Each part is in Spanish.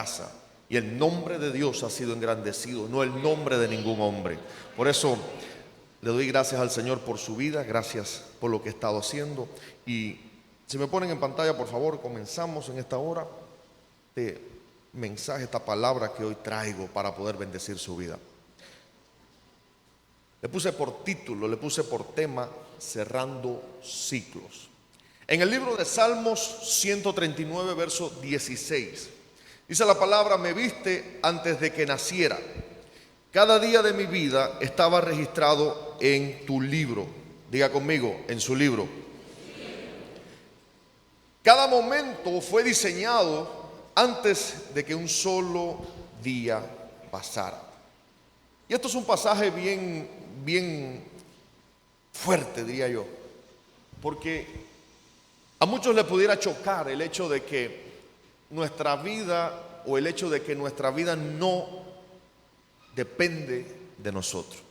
casa. Y el nombre de Dios ha sido engrandecido, no el nombre de ningún hombre. Por eso le doy gracias al Señor por su vida, gracias por lo que ha estado haciendo. Y si me ponen en pantalla, por favor, comenzamos en esta hora de mensaje, esta palabra que hoy traigo para poder bendecir su vida. Le puse por título, le puse por tema, cerrando ciclos. En el libro de Salmos 139, verso 16, dice la palabra: me viste antes de que naciera. Cada día de mi vida estaba registrado en tu libro. Diga conmigo, en su libro. Cada momento fue diseñado antes de que un solo día pasara. Y esto es un pasaje bien fuerte, diría yo, porque a muchos les pudiera chocar el hecho de que nuestra vida, o el hecho de que nuestra vida no depende de nosotros.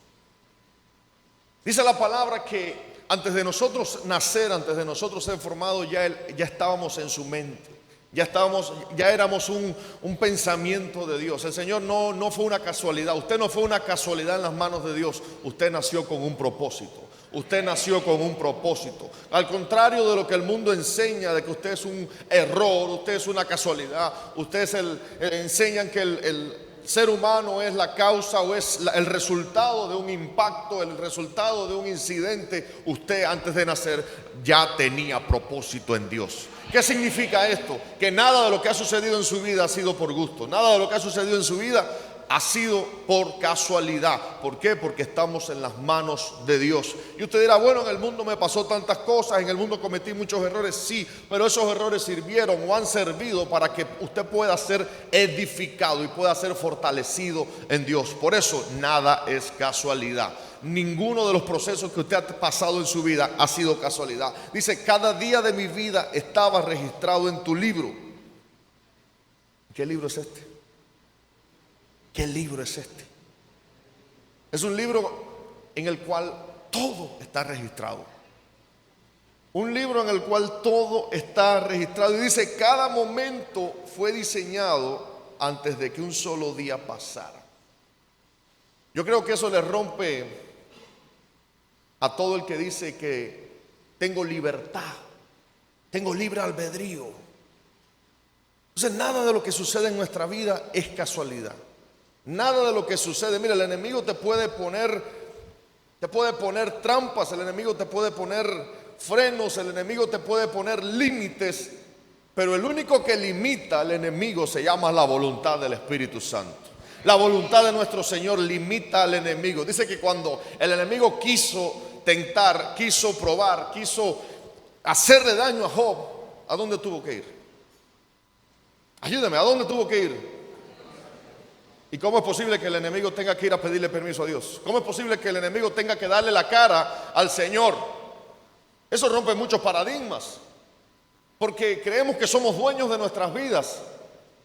Dice la palabra que antes de nosotros nacer, antes de nosotros ser formados, ya estábamos en su mente. Ya éramos un pensamiento de Dios. El Señor no fue una casualidad. Usted no fue una casualidad en las manos de Dios. Usted nació con un propósito. Usted nació con un propósito. Al contrario de lo que el mundo enseña, de que usted es un error, usted es una casualidad, ustedes enseñan que el ser humano es la causa o es el resultado de un impacto, el resultado de un incidente. Usted antes de nacer ya tenía propósito en Dios. ¿Qué significa esto? Que nada de lo que ha sucedido en su vida ha sido por gusto. Nada de lo que ha sucedido en su vida ha sido por casualidad. ¿Por qué? Porque estamos en las manos de Dios. Y usted dirá: bueno, en el mundo me pasó tantas cosas, en el mundo cometí muchos errores. Sí, pero esos errores sirvieron o han servido para que usted pueda ser edificado y pueda ser fortalecido en Dios. Por eso nada es casualidad. Ninguno de los procesos que usted ha pasado en su vida ha sido casualidad. Dice: cada día de mi vida estaba registrado en tu libro. ¿Qué libro es este? ¿Qué libro es este? Es un libro en el cual todo está registrado. Un libro en el cual todo está registrado. Y dice: cada momento fue diseñado antes de que un solo día pasara. Yo creo que eso le rompe a todo el que dice que tengo libertad, tengo libre albedrío. Entonces nada de lo que sucede en nuestra vida es casualidad. Nada de lo que sucede. Mira, el enemigo te puede poner trampas, el enemigo te puede poner frenos, el enemigo te puede poner límites, pero el único que limita al enemigo se llama la voluntad del Espíritu Santo. La voluntad de nuestro Señor limita al enemigo. Dice que cuando el enemigo quiso tentar, quiso probar, quiso hacerle daño a Job, ¿a dónde tuvo que ir? Ayúdame, ¿a dónde tuvo que ir? ¿Y cómo es posible que el enemigo tenga que ir a pedirle permiso a Dios? ¿Cómo es posible que el enemigo tenga que darle la cara al Señor? Eso rompe muchos paradigmas, porque creemos que somos dueños de nuestras vidas.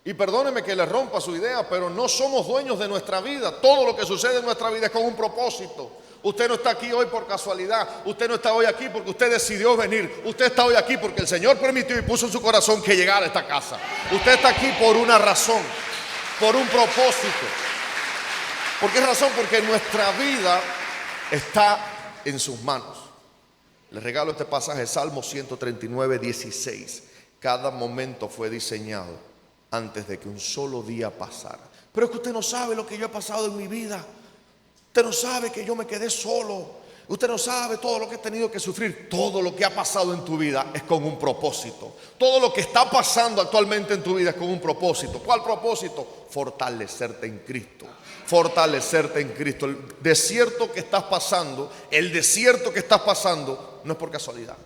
Y perdóneme que le rompa su idea, pero no somos dueños de nuestra vida. Todo lo que sucede en nuestra vida es con un propósito. Usted no está aquí hoy por casualidad. Usted no está hoy aquí porque usted decidió venir. Usted está hoy aquí porque el Señor permitió y puso en su corazón que llegara a esta casa. Usted está aquí por una razón, por un propósito. ¿Por qué razón? Porque nuestra vida está en sus manos. Les regalo este pasaje, Salmo 139, 16. Cada momento fue diseñado antes de que un solo día pasara. Pero es que usted no sabe lo que yo he pasado en mi vida. Usted no sabe que yo me quedé solo. Usted no sabe todo lo que he tenido que sufrir. Todo lo que ha pasado en tu vida es con un propósito. Todo lo que está pasando actualmente en tu vida es con un propósito. ¿Cuál propósito? Fortalecerte en Cristo. Fortalecerte en Cristo. El desierto que estás pasando, no es por casualidad.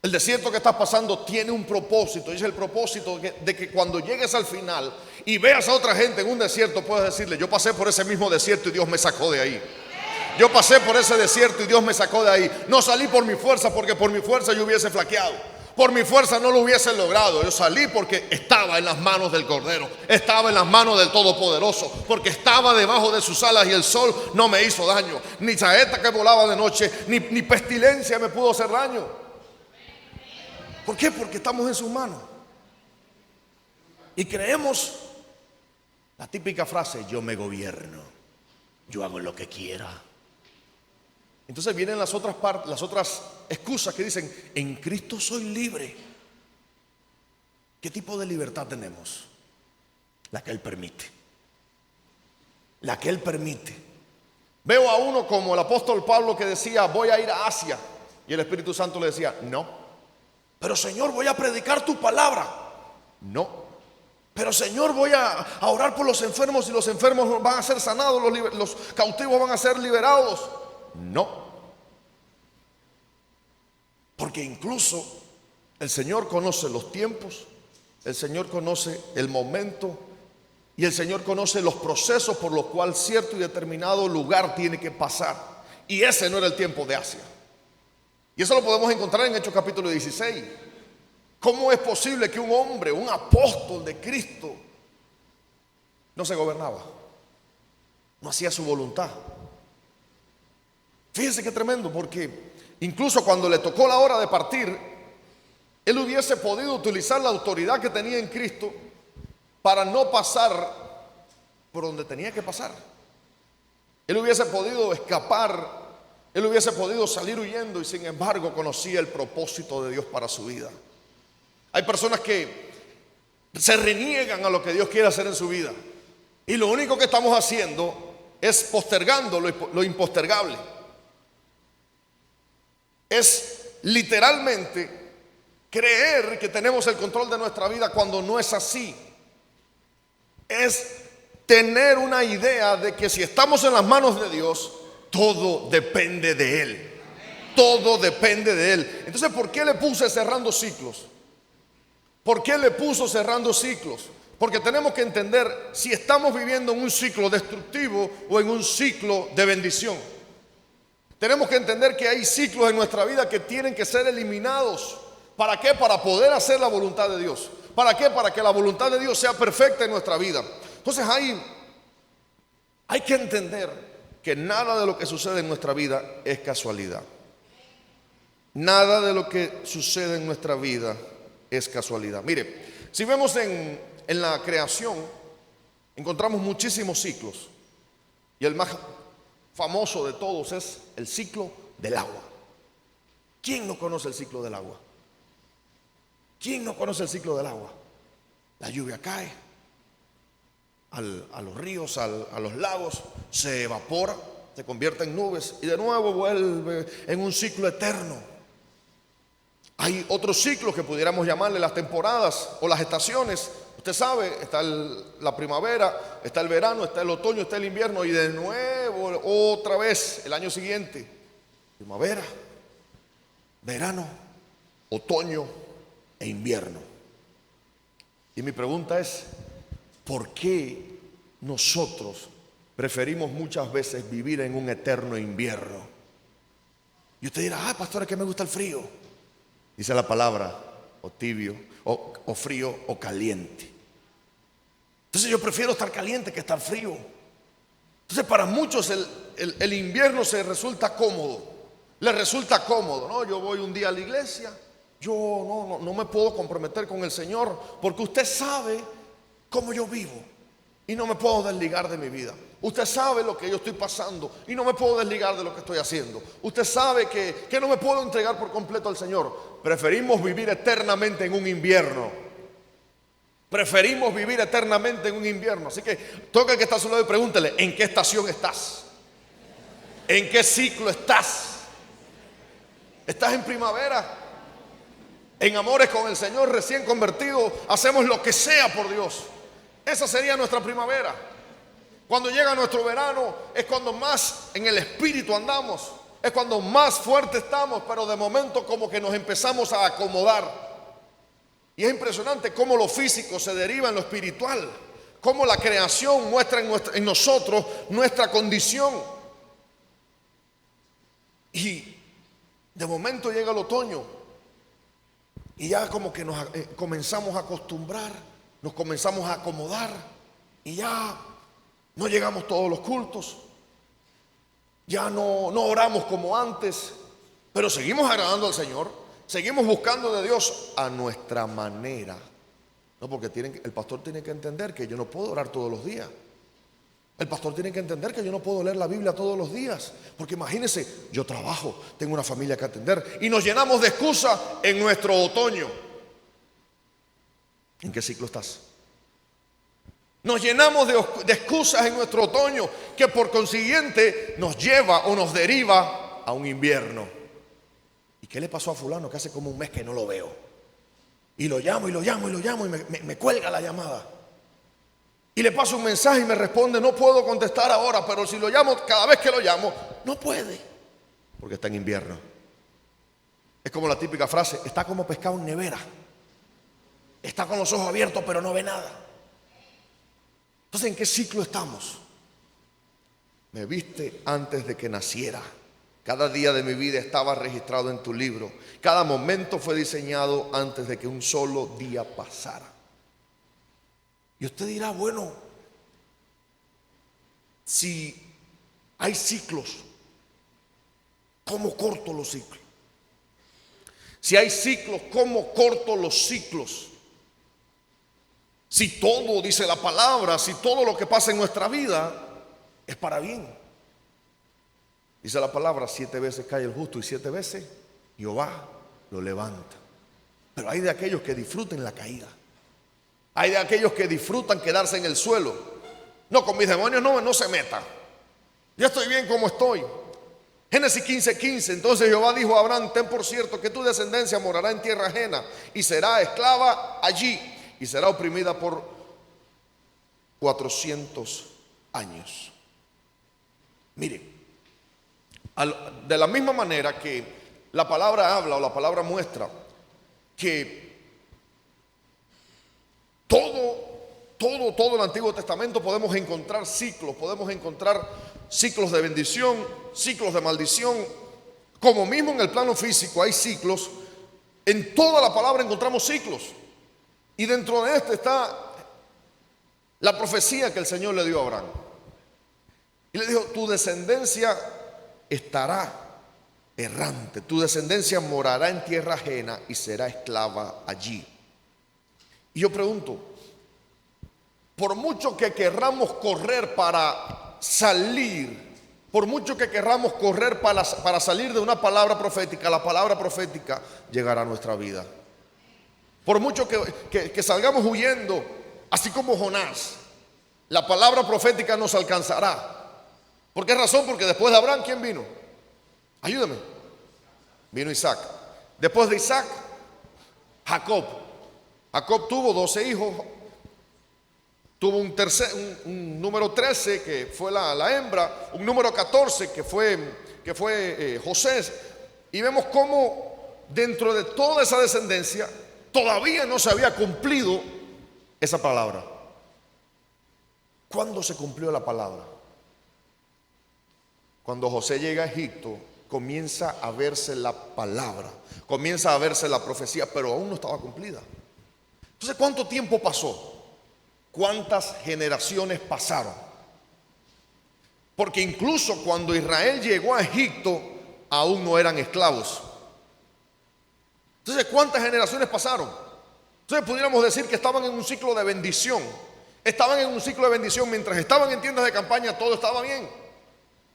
El desierto que estás pasando tiene un propósito. Y es el propósito de que cuando llegues al final y veas a otra gente en un desierto, puedas decirle: yo pasé por ese mismo desierto y Dios me sacó de ahí. Yo pasé por ese desierto y Dios me sacó de ahí. No salí por mi fuerza, porque por mi fuerza yo hubiese flaqueado. Por mi fuerza no lo hubiese logrado. Yo salí porque estaba en las manos del Cordero. Estaba en las manos del Todopoderoso. Porque estaba debajo de sus alas y el sol no me hizo daño. Ni saeta que volaba de noche, ni pestilencia me pudo hacer daño. ¿Por qué? Porque estamos en sus manos. Y creemos la típica frase: yo me gobierno, yo hago lo que quiera. Entonces vienen las otras excusas que dicen: en Cristo soy libre. ¿Qué tipo de libertad tenemos? La que Él permite. La que Él permite. Veo a uno como el apóstol Pablo que decía: voy a ir a Asia. Y el Espíritu Santo le decía: no. Pero Señor, voy a predicar tu palabra. No. Pero Señor, voy a orar por los enfermos y los enfermos van a ser sanados, los cautivos van a ser liberados. No. Porque incluso el Señor conoce los tiempos, el Señor conoce el momento y el Señor conoce los procesos por los cuales cierto y determinado lugar tiene que pasar. Y ese no era el tiempo de Asia. Y eso lo podemos encontrar en Hechos capítulo 16. ¿Cómo es posible que un hombre, un apóstol de Cristo, no se gobernaba? No hacía su voluntad. Fíjense qué tremendo, porque incluso cuando le tocó la hora de partir, él hubiese podido utilizar la autoridad que tenía en Cristo para no pasar por donde tenía que pasar. Él hubiese podido escapar, él hubiese podido salir huyendo, y sin embargo conocía el propósito de Dios para su vida. Hay personas que se reniegan a lo que Dios quiere hacer en su vida, y lo único que estamos haciendo es postergando lo impostergable. Es literalmente creer que tenemos el control de nuestra vida cuando no es así. Es tener una idea de que si estamos en las manos de Dios, todo depende de Él. Todo depende de Él. Entonces, ¿por qué le puse cerrando ciclos? ¿Por qué le puso cerrando ciclos? Porque tenemos que entender si estamos viviendo en un ciclo destructivo o en un ciclo de bendición. Tenemos que entender que hay ciclos en nuestra vida que tienen que ser eliminados. ¿Para qué? Para poder hacer la voluntad de Dios. ¿Para qué? Para que la voluntad de Dios sea perfecta en nuestra vida. Entonces hay que entender que nada de lo que sucede en nuestra vida es casualidad. Nada de lo que sucede en nuestra vida es casualidad. Mire, si vemos en la creación, encontramos muchísimos ciclos. Y el más famoso de todos es el ciclo del agua. ¿Quién no conoce el ciclo del agua? ¿Quién no conoce el ciclo del agua? La lluvia cae a los ríos, a los lagos, se evapora, se convierte en nubes y de nuevo vuelve en un ciclo eterno. Hay otros ciclos que pudiéramos llamarle las temporadas o las estaciones. Usted sabe, está la primavera, está el verano, está el otoño, está el invierno, y de nuevo otra vez el año siguiente: primavera, verano, otoño e invierno. Y mi pregunta es: ¿por qué nosotros preferimos muchas veces vivir en un eterno invierno? Y usted dirá: pastor, es que me gusta el frío. Dice la palabra: o tibio, o frío, o caliente. Entonces yo prefiero estar caliente que estar frío. Entonces para muchos el invierno se resulta cómodo. Les resulta cómodo, ¿no? Yo voy un día a la iglesia, yo no me puedo comprometer con el Señor porque usted sabe cómo yo vivo y no me puedo desligar de mi vida. Usted sabe lo que yo estoy pasando y no me puedo desligar de lo que estoy haciendo. Usted sabe que no me puedo entregar por completo al Señor. Preferimos vivir eternamente en un invierno. Preferimos vivir eternamente en un invierno. Así que toca al que está a su lado y pregúntele: ¿en qué estación estás? ¿En qué ciclo estás? ¿Estás en primavera? En amores con el Señor, recién convertido, hacemos lo que sea por Dios. Esa sería nuestra primavera. Cuando llega nuestro verano es cuando más en el espíritu andamos, es cuando más fuerte estamos, pero de momento como que nos empezamos a acomodar. Y es impresionante cómo lo físico se deriva en lo espiritual, cómo la creación muestra en nosotros nuestra condición. Y de momento llega el otoño y ya como que nos comenzamos a acostumbrar, nos comenzamos a acomodar y ya no llegamos todos los cultos, ya no oramos como antes, pero seguimos agradando al Señor, seguimos buscando de Dios a nuestra manera. No, porque el pastor tiene que entender que yo no puedo orar todos los días. El pastor tiene que entender que yo no puedo leer la Biblia todos los días. Porque imagínense, yo trabajo, tengo una familia que atender y nos llenamos de excusas en nuestro otoño. ¿En qué ciclo estás? Nos llenamos de excusas en nuestro otoño que por consiguiente nos lleva o nos deriva a un invierno. ¿Y qué le pasó a fulano que hace como un mes que no lo veo? Y lo llamo y lo llamo y lo llamo y me cuelga la llamada. Y le paso un mensaje y me responde, no puedo contestar ahora, pero si lo llamo, cada vez que lo llamo, no puede, porque está en invierno. Es como la típica frase, está como pescado en nevera. Está con los ojos abiertos pero no ve nada. Entonces, ¿en qué ciclo estamos? Me viste antes de que naciera. Cada día de mi vida estaba registrado en tu libro. Cada momento fue diseñado antes de que un solo día pasara. Y usted dirá, bueno, si hay ciclos, ¿cómo corto los ciclos? Si hay ciclos, ¿cómo corto los ciclos? Si todo, dice la palabra, si todo lo que pasa en nuestra vida es para bien. Dice la palabra, 7 veces cae el justo y 7 veces Jehová lo levanta. Pero hay de aquellos que disfruten la caída. Hay de aquellos que disfrutan quedarse en el suelo. No, con mis demonios no se meta. Yo estoy bien como estoy. Génesis 15:15. Entonces Jehová dijo a Abraham, ten por cierto que tu descendencia morará en tierra ajena y será esclava allí y será oprimida por 400 años. Mire, de la misma manera que la palabra habla o la palabra muestra que todo el Antiguo Testamento podemos encontrar ciclos de bendición, ciclos de maldición, como mismo en el plano físico hay ciclos, en toda la palabra encontramos ciclos, y dentro de este está la profecía que el Señor le dio a Abraham, y le dijo, tu descendencia estará errante, tu descendencia morará en tierra ajena y será esclava allí. Y yo pregunto, por mucho que querramos correr para salir, por mucho que querramos correr para salir de una palabra profética, la palabra profética llegará a nuestra vida. Por mucho que salgamos huyendo, así como Jonás, la palabra profética nos alcanzará. ¿Por qué razón? Porque después de Abraham, ¿quién vino? Ayúdame. Vino Isaac. Después de Isaac, Jacob. Jacob tuvo 12 hijos. Tuvo un número 13 que fue la hembra, un número 14 que fue José. Y vemos cómo dentro de toda esa descendencia todavía no se había cumplido esa palabra. ¿Cuándo se cumplió la palabra? Cuando José llega a Egipto, comienza a verse la palabra, comienza a verse la profecía, pero aún no estaba cumplida. Entonces, ¿cuánto tiempo pasó? ¿Cuántas generaciones pasaron? Porque incluso cuando Israel llegó a Egipto, aún no eran esclavos. Entonces, ¿cuántas generaciones pasaron? Entonces, pudiéramos decir que estaban en un ciclo de bendición. Estaban en un ciclo de bendición. Mientras estaban en tiendas de campaña, todo estaba bien.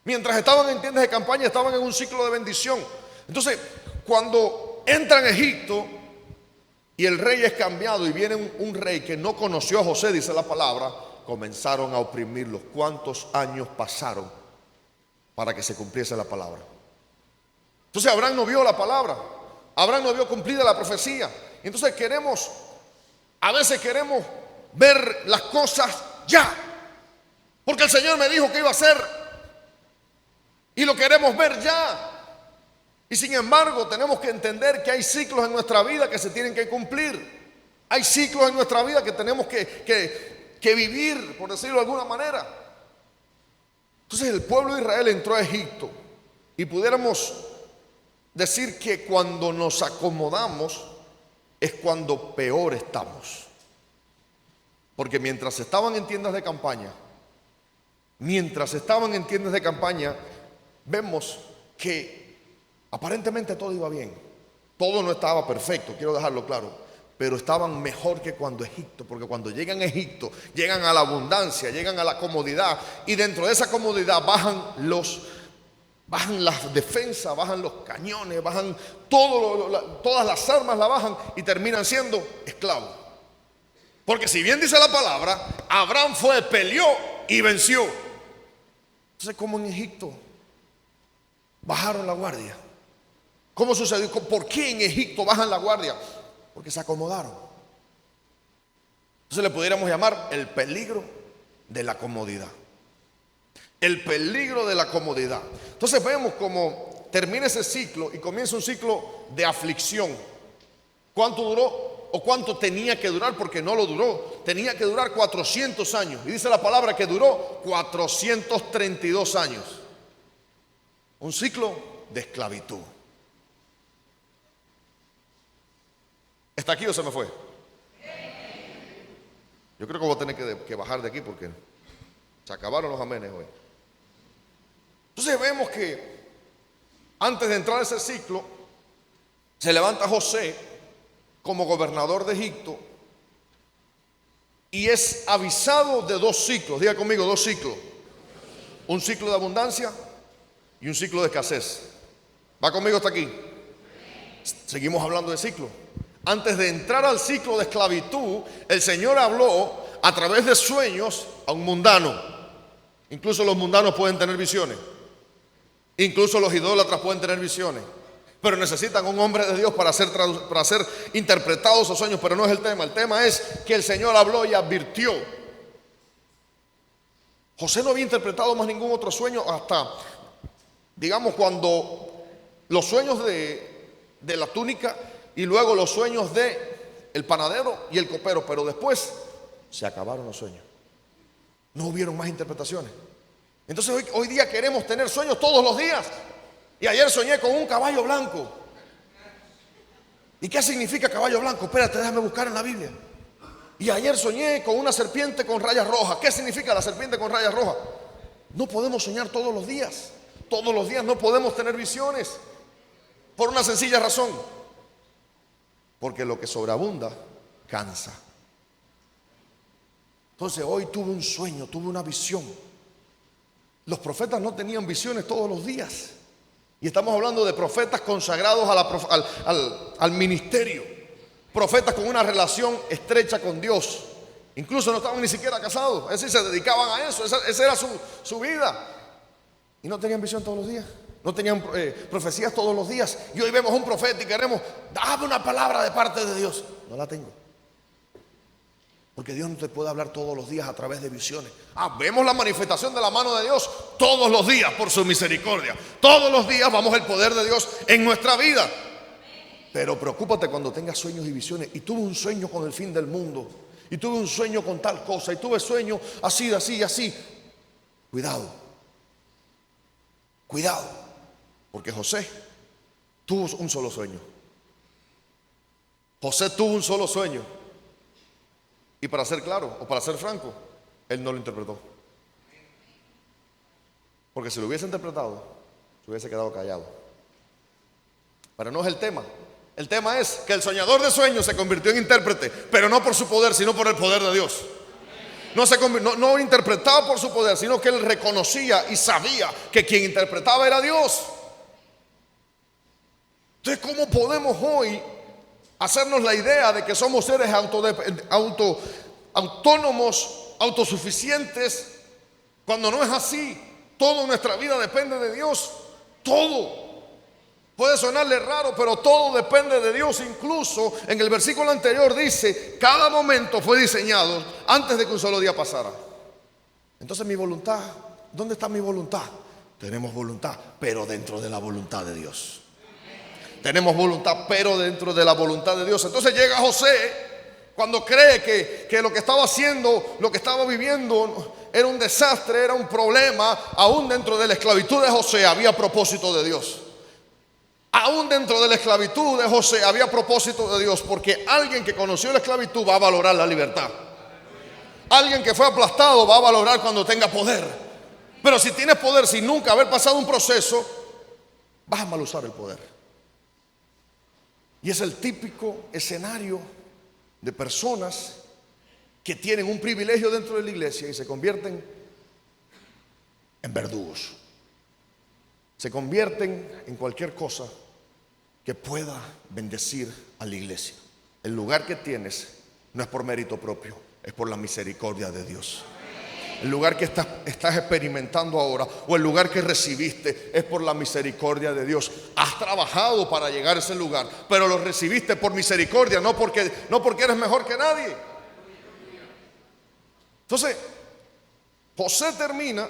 Mientras estaban en tiendas de campaña, estaban en un ciclo de bendición. Entonces, cuando entran a Egipto y el rey es cambiado y viene un rey que no conoció a José, dice la palabra, comenzaron a oprimirlos. ¿Cuántos años pasaron para que se cumpliese la palabra? Entonces Abraham no vio la palabra, Abraham no vio cumplida la profecía. Entonces a veces queremos ver las cosas ya, porque el Señor me dijo que iba a hacer y lo queremos ver ya. Y sin embargo tenemos que entender que hay ciclos en nuestra vida que se tienen que cumplir. Hay ciclos en nuestra vida que tenemos que vivir, por decirlo de alguna manera. Entonces el pueblo de Israel entró a Egipto y pudiéramos decir que cuando nos acomodamos es cuando peor estamos. Porque mientras estaban en tiendas de campaña, vemos que aparentemente todo iba bien. Todo no estaba perfecto, quiero dejarlo claro. pero estaban mejor que cuando Egipto, porque cuando llegan a Egipto, llegan a la abundancia, llegan a la comodidad, y dentro de esa comodidad bajan las defensas, bajan los cañones, bajan todas las armas, la bajan y terminan siendo esclavos. Porque si bien dice la palabra, Abraham fue, peleó y venció. Entonces, como en Egipto bajaron la guardia. ¿Cómo sucedió? ¿Por qué en Egipto bajan la guardia? Porque se acomodaron. Entonces le pudiéramos llamar el peligro de la comodidad. El peligro de la comodidad. Entonces vemos cómo termina ese ciclo y comienza un ciclo de aflicción. ¿Cuánto duró? ¿O cuánto tenía que durar? Porque no lo duró. Tenía que durar 400 años. Y dice la palabra que duró 432 años. Un ciclo de esclavitud. ¿Está aquí o se me fue? Yo creo que voy a tener que bajar de aquí porque se acabaron los amenes hoy. Entonces vemos que antes de entrar a ese ciclo, se levanta José como gobernador de Egipto y es avisado de dos ciclos. Diga conmigo, dos ciclos. Un ciclo de abundancia y un ciclo de escasez. ¿Va conmigo hasta aquí? Seguimos hablando de ciclo. Antes de entrar al ciclo de esclavitud, el Señor habló a través de sueños a un mundano. Incluso los mundanos pueden tener visiones. Incluso los idólatras pueden tener visiones. Pero necesitan un hombre de Dios para ser interpretados esos sueños. Pero no es el tema. El tema es que el Señor habló y advirtió. José no había interpretado más ningún otro sueño hasta, digamos, cuando los sueños de la túnica y luego los sueños de el panadero y el copero. Pero después se acabaron los sueños. No hubieron más interpretaciones. Entonces hoy día queremos tener sueños todos los días. Y ayer soñé con un caballo blanco. ¿Y qué significa caballo blanco? Espérate, déjame buscar en la Biblia. Y ayer soñé con una serpiente con rayas rojas. ¿Qué significa la serpiente con rayas rojas? No podemos soñar todos los días. Todos los días no podemos tener visiones. Por una sencilla razón. Porque lo que sobreabunda cansa. Entonces hoy tuve un sueño, tuve una visión. Los profetas no tenían visiones todos los días. Y estamos hablando de profetas consagrados al ministerio. Profetas con una relación estrecha con Dios. Incluso no estaban ni siquiera casados. Es decir, se dedicaban a eso. Esa era su vida. Y no tenían visión todos los días. No tenían profecías todos los días. Y hoy vemos un profeta y queremos, dame una palabra de parte de Dios. No la tengo. Porque Dios no te puede hablar todos los días a través de visiones. Vemos la manifestación de la mano de Dios todos los días por su misericordia. Todos los días vamos el poder de Dios en nuestra vida. Pero preocúpate cuando tengas sueños y visiones. Y tuve un sueño con el fin del mundo. Y tuve un sueño con tal cosa. Y tuve sueño así, así y así. Cuidado. Cuidado. Porque José tuvo un solo sueño. José tuvo un solo sueño. Y para ser claro, o para ser franco, él no lo interpretó. Porque si lo hubiese interpretado, se hubiese quedado callado. Pero no es el tema. El tema es que el soñador de sueños se convirtió en intérprete, pero no por su poder, sino por el poder de Dios. No interpretaba por su poder, sino que él reconocía y sabía que quien interpretaba era Dios. Entonces, ¿cómo podemos hoy hacernos la idea de que somos seres autónomos, autosuficientes, cuando no es así? Toda nuestra vida depende de Dios. Todo. Puede sonarle raro, pero todo depende de Dios. Incluso en el versículo anterior dice, cada momento fue diseñado antes de que un solo día pasara. Entonces mi voluntad, ¿dónde está mi voluntad? Tenemos voluntad, pero dentro de la voluntad de Dios. Tenemos voluntad, pero dentro de la voluntad de Dios. Entonces llega José cuando cree que lo que estaba haciendo, lo que estaba viviendo era un desastre, era un problema. Aún dentro de la esclavitud de José había propósito de Dios. Aún dentro de la esclavitud de José había propósito de Dios. Porque alguien que conoció la esclavitud va a valorar la libertad. Alguien que fue aplastado va a valorar cuando tenga poder. Pero si tienes poder sin nunca haber pasado un proceso, vas a mal usar el poder. Y es el típico escenario de personas que tienen un privilegio dentro de la iglesia y se convierten en verdugos. Se convierten en cualquier cosa que pueda bendecir a la iglesia. El lugar que tienes no es por mérito propio, es por la misericordia de Dios. El lugar que estás experimentando ahora, o el lugar que recibiste, es por la misericordia de Dios. Has trabajado para llegar a ese lugar, pero lo recibiste por misericordia, no porque eres mejor que nadie. Entonces, José termina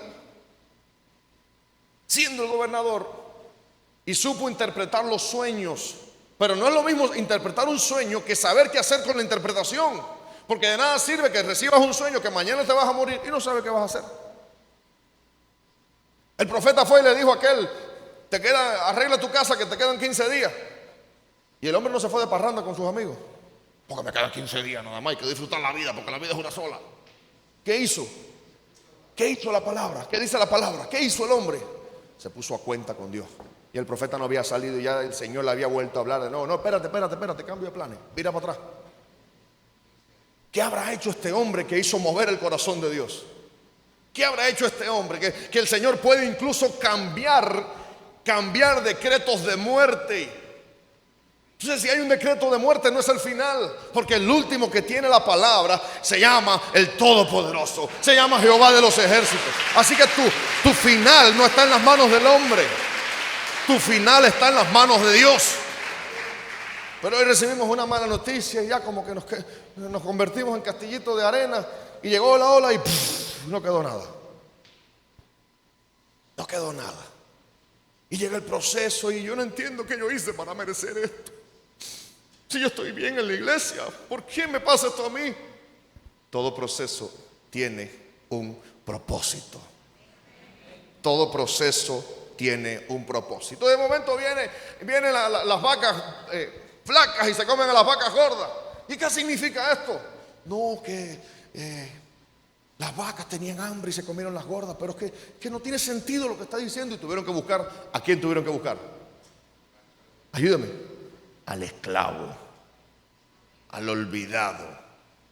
siendo el gobernador y supo interpretar los sueños. Pero no es lo mismo interpretar un sueño que saber qué hacer con la interpretación. Porque de nada sirve que recibas un sueño que mañana te vas a morir y no sabes qué vas a hacer. El profeta fue y le dijo a aquel: arregla tu casa que te quedan 15 días. Y el hombre no se fue de parranda con sus amigos. Porque me quedan 15 días nada más, hay que disfrutar la vida, porque la vida es una sola. ¿Qué hizo? ¿Qué hizo la palabra? ¿Qué dice la palabra? ¿Qué hizo el hombre? Se puso a cuenta con Dios. Y el profeta no había salido y ya el Señor le había vuelto a hablar. No, espérate, cambio de planes, mira para atrás. ¿Qué habrá hecho este hombre que hizo mover el corazón de Dios? ¿Qué habrá hecho este hombre? Que el Señor puede incluso cambiar decretos de muerte. Entonces, si hay un decreto de muerte, no es el final, porque el último que tiene la palabra se llama el Todopoderoso, se llama Jehová de los ejércitos. Así que tu final no está en las manos del hombre, tu final está en las manos de Dios. Pero hoy recibimos una mala noticia y ya como que nos convertimos en castillitos de arena, y llegó la ola y no quedó nada. No quedó nada. Y llega el proceso y yo no entiendo qué yo hice para merecer esto. Si yo estoy bien en la iglesia, ¿por qué me pasa esto a mí? Todo proceso tiene un propósito. Todo proceso tiene un propósito. De momento vienen las vacas flacas y se comen a las vacas gordas. ¿Y qué significa esto? No, que las vacas tenían hambre y se comieron las gordas, pero es que no tiene sentido lo que está diciendo. Y tuvieron que buscar. ¿A quién tuvieron que buscar? Ayúdame. Al esclavo, al olvidado,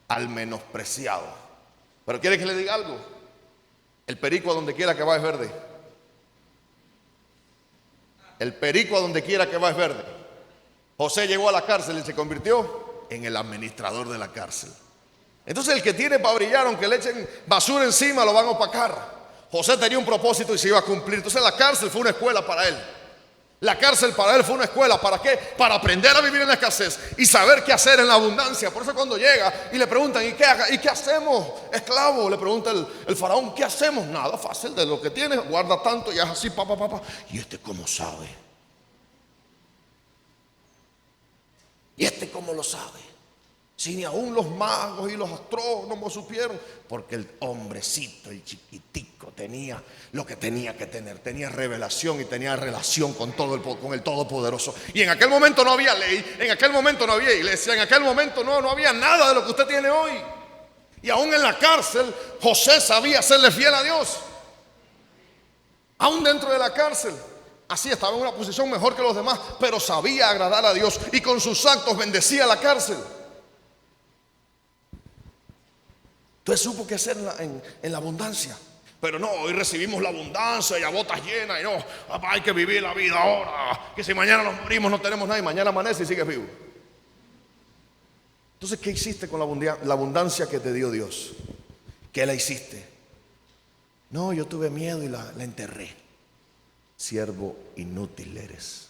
al menospreciado. Pero ¿quiere que le diga algo? El perico a donde quiera que va es verde. El perico a donde quiera que va es verde. José llegó a la cárcel y se convirtió en el administrador de la cárcel. Entonces el que tiene para brillar, aunque le echen basura encima, lo van a opacar. José tenía un propósito y se iba a cumplir. Entonces la cárcel fue una escuela para él. La cárcel para él fue una escuela. ¿Para qué? Para aprender a vivir en la escasez y saber qué hacer en la abundancia. Por eso cuando llega y le preguntan: ¿y qué hacemos, esclavo? Le pregunta el faraón: ¿qué hacemos? Nada, fácil, de lo que tienes guarda tanto. Y es así, papá. ¿Y este cómo sabe? ¿Y este cómo lo sabe? Si ni aún los magos y los astrónomos supieron. Porque el hombrecito, el chiquitico, tenía lo que tenía que tener. Tenía revelación y tenía relación con el Todopoderoso. Y en aquel momento no había ley, en aquel momento no había iglesia, en aquel momento no había nada de lo que usted tiene hoy. Y aún en la cárcel, José sabía serle fiel a Dios. Aún dentro de la cárcel. Así estaba en una posición mejor que los demás, pero sabía agradar a Dios y con sus actos bendecía la cárcel. Entonces supo qué hacer en la abundancia. Pero no, hoy recibimos la abundancia y a botas llenas. Y no, papá, hay que vivir la vida ahora. Que si mañana nos morimos no tenemos nada y mañana amanece y sigues vivo. Entonces, ¿qué hiciste con la abundancia que te dio Dios? ¿Qué la hiciste? No, yo tuve miedo y la enterré. Siervo inútil eres.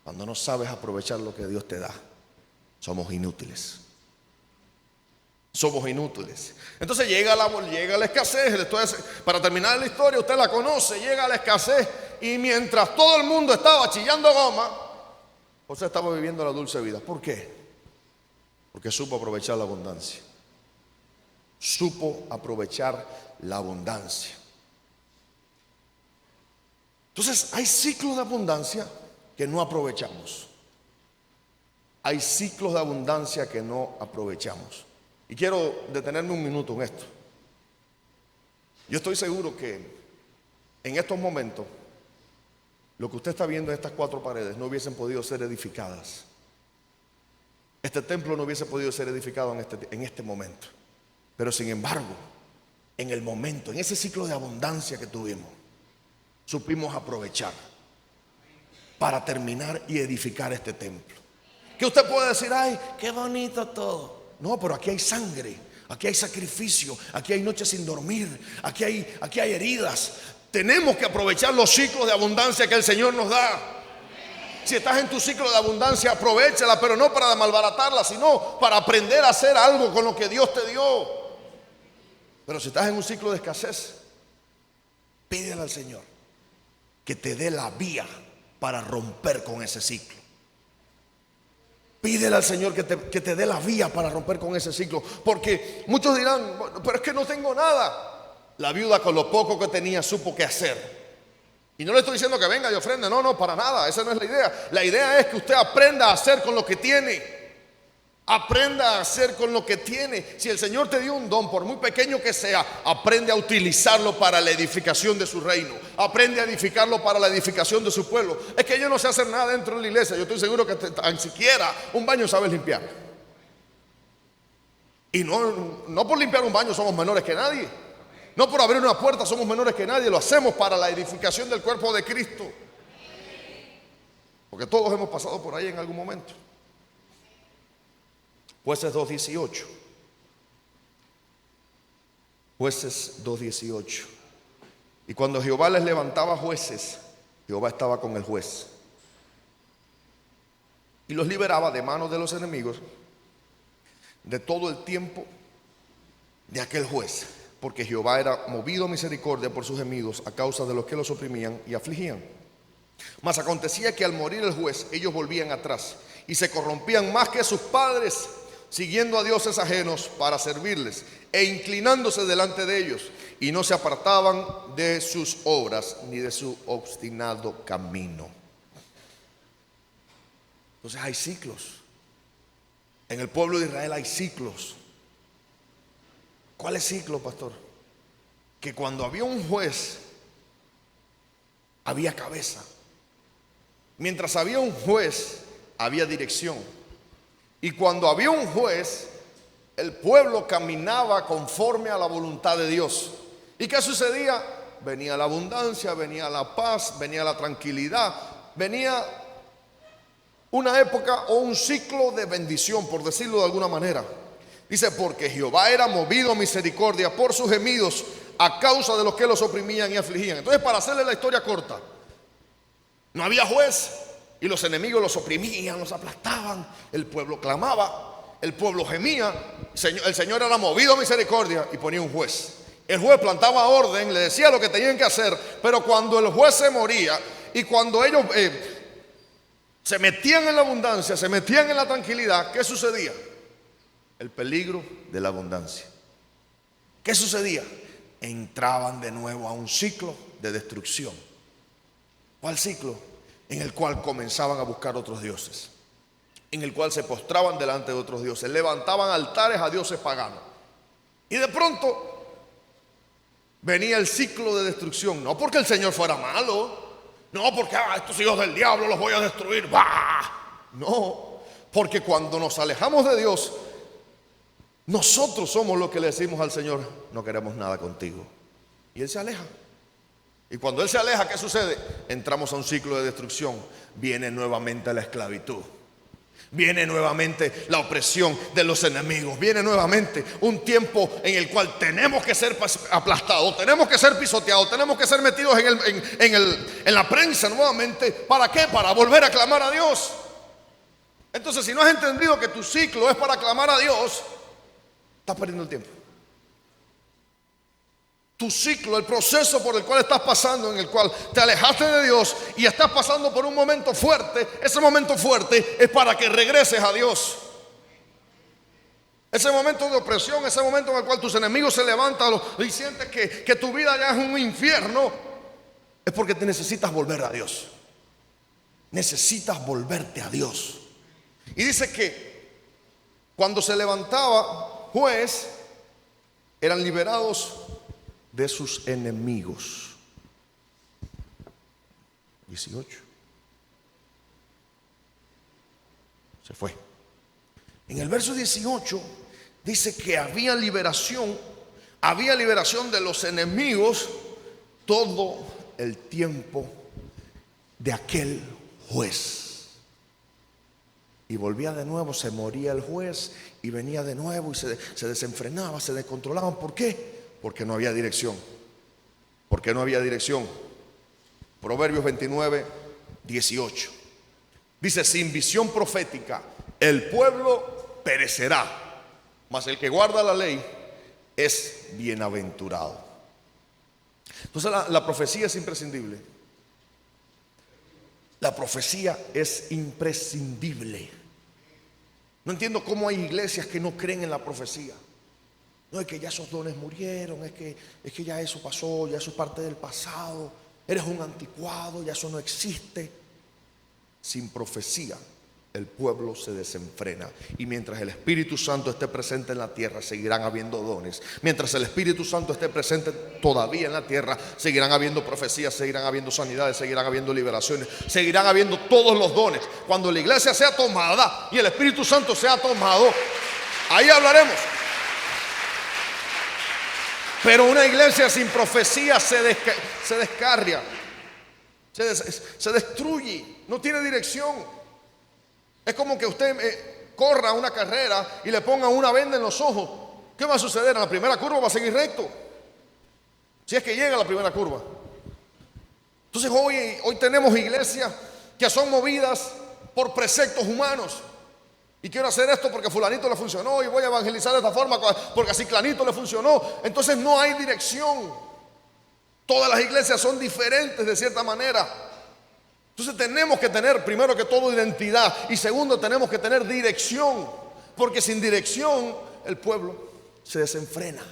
Cuando no sabes aprovechar lo que Dios te da, somos inútiles. Somos inútiles. Entonces llega la escasez. Para terminar la historia, usted la conoce. Llega la escasez y mientras todo el mundo estaba chillando goma, José estaba viviendo la dulce vida. ¿Por qué? Porque supo aprovechar la abundancia. Supo aprovechar la abundancia. Entonces hay ciclos de abundancia que no aprovechamos. Hay ciclos de abundancia que no aprovechamos. Y quiero detenerme un minuto en esto. Yo estoy seguro que en estos momentos lo que usted está viendo en estas 4 paredes no hubiesen podido ser edificadas este templo no hubiese podido ser edificado en este momento. Pero sin embargo, en el momento, en ese ciclo de abundancia que tuvimos, supimos aprovechar para terminar y edificar este templo. Que usted puede decir, ay, qué bonito todo. No, pero aquí hay sangre, aquí hay sacrificio, aquí hay noches sin dormir, aquí hay heridas. Tenemos que aprovechar los ciclos de abundancia que el Señor nos da. Si estás en tu ciclo de abundancia, aprovéchala, pero no para malbaratarla, sino para aprender a hacer algo con lo que Dios te dio. Pero si estás en un ciclo de escasez, pídele al Señor que te dé la vía para romper con ese ciclo. Pídele al Señor que te dé la vía para romper con ese ciclo. Porque muchos dirán, bueno, pero es que no tengo nada. La viuda con lo poco que tenía supo qué hacer. Y no le estoy diciendo que venga y ofrende, no, para nada, esa no es la idea. La idea es que usted aprenda a hacer con lo que tiene. Aprenda a hacer con lo que tiene. Si el Señor te dio un don, por muy pequeño que sea, aprende a utilizarlo para la edificación de su reino. Aprende a edificarlo para la edificación de su pueblo. Es que yo no sé hacer nada dentro de la iglesia. Yo estoy seguro que tan siquiera un baño sabes limpiar. Y no por limpiar un baño somos menores que nadie. No por abrir una puerta somos menores que nadie. Lo hacemos para la edificación del cuerpo de Cristo. Porque todos hemos pasado por ahí en algún momento. Jueces 2:18. Jueces 2:18. Y cuando Jehová les levantaba jueces, Jehová estaba con el juez y los liberaba de manos de los enemigos de todo el tiempo de aquel juez, porque Jehová era movido a misericordia por sus gemidos a causa de los que los oprimían y afligían. Mas acontecía que al morir el juez, ellos volvían atrás y se corrompían más que sus padres, siguiendo a dioses ajenos para servirles e inclinándose delante de ellos, y no se apartaban de sus obras ni de su obstinado camino. Entonces hay ciclos. En el pueblo de Israel hay ciclos. ¿Cuál es ciclo, pastor? Que cuando había un juez, había cabeza. Mientras había un juez, había dirección. Y cuando había un juez, el pueblo caminaba conforme a la voluntad de Dios. ¿Y qué sucedía? Venía la abundancia, venía la paz, venía la tranquilidad, venía una época o un ciclo de bendición, por decirlo de alguna manera. Dice, porque Jehová era movido a misericordia por sus gemidos a causa de los que los oprimían y afligían. Entonces, para hacerle la historia corta, no había juez y los enemigos los oprimían, los aplastaban. El pueblo clamaba, el pueblo gemía. El Señor era movido a misericordia y ponía un juez. El juez plantaba orden, le decía lo que tenían que hacer. Pero cuando el juez se moría y cuando ellos se metían en la abundancia, se metían en la tranquilidad, ¿qué sucedía? El peligro de la abundancia. ¿Qué sucedía? Entraban de nuevo a un ciclo de destrucción. ¿Cuál ciclo? En el cual comenzaban a buscar otros dioses, en el cual se postraban delante de otros dioses, levantaban altares a dioses paganos. Y de pronto venía el ciclo de destrucción. No porque el Señor fuera malo, no porque estos hijos del diablo los voy a destruir. ¡Bah! No, porque cuando nos alejamos de Dios, nosotros somos los que le decimos al Señor, no queremos nada contigo. Y Él se aleja. Y cuando Él se aleja, ¿qué sucede? Entramos a un ciclo de destrucción. Viene nuevamente la esclavitud. Viene nuevamente la opresión de los enemigos. Viene nuevamente un tiempo en el cual tenemos que ser aplastados, tenemos que ser pisoteados, tenemos que ser metidos en la prensa nuevamente. ¿Para qué? Para volver a clamar a Dios. Entonces, si no has entendido que tu ciclo es para clamar a Dios, estás perdiendo el tiempo. Tu ciclo, el proceso por el cual estás pasando, en el cual te alejaste de Dios y estás pasando por un momento fuerte, ese momento fuerte es para que regreses a Dios. Ese momento de opresión, ese momento en el cual tus enemigos se levantan y sientes que tu vida ya es un infierno, es porque te necesitas volver a Dios. Necesitas volverte a Dios. Y dice que cuando se levantaba juez, eran liberados de sus enemigos. 18. Se fue. En el verso 18 dice que había liberación de los enemigos todo el tiempo de aquel juez. Y volvía de nuevo, se moría el juez y venía de nuevo y se desenfrenaba, se descontrolaban. ¿Por qué? Porque no había dirección. Porque no había dirección. Proverbios 29, 18. Dice: sin visión profética el pueblo perecerá, mas el que guarda la ley es bienaventurado. Entonces la profecía es imprescindible. La profecía es imprescindible. No entiendo cómo hay iglesias que no creen en la profecía. No, es que ya esos dones murieron, es que ya eso pasó, ya eso es parte del pasado. Eres un anticuado, ya eso no existe. Sin profecía el pueblo se desenfrena. Y mientras el Espíritu Santo esté presente en la tierra, seguirán habiendo dones. Mientras el Espíritu Santo esté presente todavía en la tierra, seguirán habiendo profecías, seguirán habiendo sanidades, seguirán habiendo liberaciones, seguirán habiendo todos los dones. Cuando la iglesia sea tomada y el Espíritu Santo sea tomado, ahí hablaremos. Pero una iglesia sin profecía se descarria, se destruye, no tiene dirección. Es como que usted corra una carrera y le ponga una venda en los ojos. ¿Qué va a suceder? En la primera curva va a seguir recto, si es que llega a la primera curva. Entonces hoy tenemos iglesias que son movidas por preceptos humanos. Y quiero hacer esto porque fulanito le funcionó, y voy a evangelizar de esta forma porque a ciclanito le funcionó. Entonces no hay dirección. Todas las iglesias son diferentes de cierta manera. Entonces tenemos que tener, primero que todo, identidad, y segundo, tenemos que tener dirección, porque sin dirección el pueblo se desenfrena,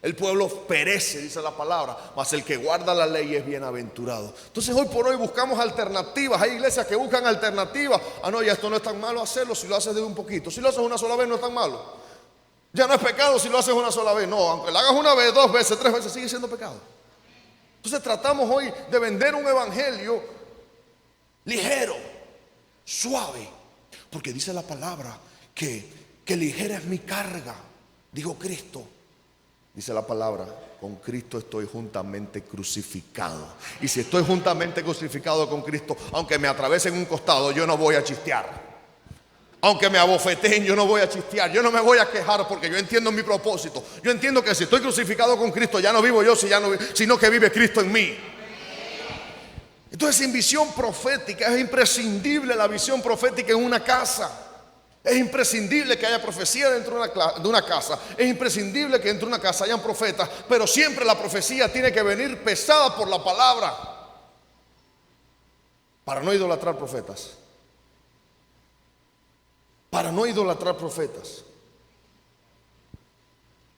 el pueblo perece, dice la palabra, mas el que guarda la ley es bienaventurado. Entonces hoy por hoy buscamos alternativas. Hay iglesias que buscan alternativas. No, ya esto no es tan malo hacerlo si lo haces de un poquito. Si lo haces una sola vez no es tan malo. Ya no es pecado si lo haces una sola vez. No, aunque lo hagas una vez, dos veces, tres veces, sigue siendo pecado. Entonces tratamos hoy de vender un evangelio ligero, suave, porque dice la palabra que ligera es mi carga, dijo Cristo. Dice la palabra: con Cristo estoy juntamente crucificado. Y si estoy juntamente crucificado con Cristo, aunque me atravesen un costado, yo no voy a chistear. Aunque me abofeteen, yo no voy a chistear. Yo no me voy a quejar, porque yo entiendo mi propósito. Yo entiendo que si estoy crucificado con Cristo, ya no vivo yo, sino que vive Cristo en mí. Entonces, sin visión profética es imprescindible la visión profética en una casa. Es imprescindible que haya profecía dentro de una casa. Es imprescindible que dentro de una casa hayan profetas. Pero siempre la profecía tiene que venir pesada por la palabra, para no idolatrar profetas. Para no idolatrar profetas.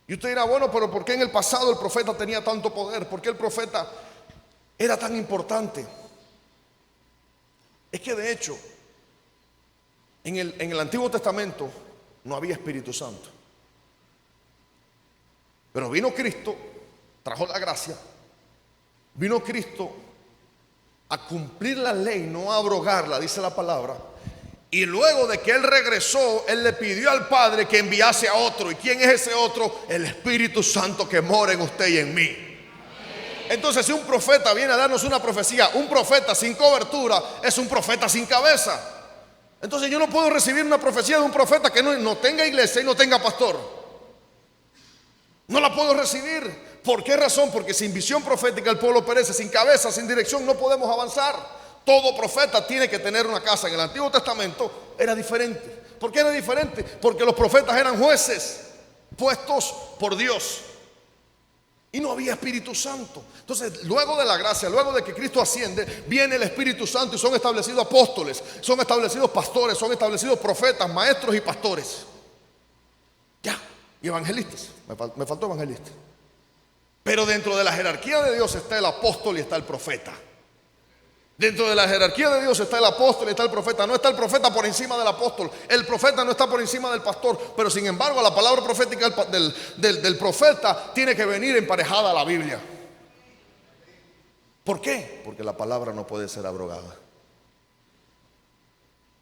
Y usted dirá: bueno, pero ¿por qué en el pasado el profeta tenía tanto poder? ¿Por qué el profeta era tan importante? Es que de hecho en el Antiguo Testamento no había Espíritu Santo. Pero vino Cristo, trajo la gracia. Vino Cristo a cumplir la ley, no a abrogarla, dice la palabra. Y luego de que Él regresó, Él le pidió al Padre que enviase a otro. ¿Y quién es ese otro? El Espíritu Santo que mora en usted y en mí. Entonces, si un profeta viene a darnos una profecía, un profeta sin cobertura es un profeta sin cabeza. Entonces yo no puedo recibir una profecía de un profeta que no tenga iglesia y no tenga pastor. No la puedo recibir. ¿Por qué razón? Porque sin visión profética el pueblo perece. Sin cabeza, sin dirección, no podemos avanzar. Todo profeta tiene que tener una casa. En el Antiguo Testamento era diferente. ¿Por qué era diferente? Porque los profetas eran jueces puestos por Dios. Y no había Espíritu Santo. Entonces, luego de la gracia, luego de que Cristo asciende, viene el Espíritu Santo y son establecidos apóstoles, son establecidos pastores, son establecidos profetas, maestros y pastores. Ya, y evangelistas. Me faltó evangelista. Pero dentro de la jerarquía de Dios está el apóstol y está el profeta. Dentro de la jerarquía de Dios está el apóstol y está el profeta. No está el profeta por encima del apóstol. El profeta no está por encima del pastor. Pero sin embargo, la palabra profética del profeta tiene que venir emparejada a la Biblia. ¿Por qué? Porque la palabra no puede ser abrogada.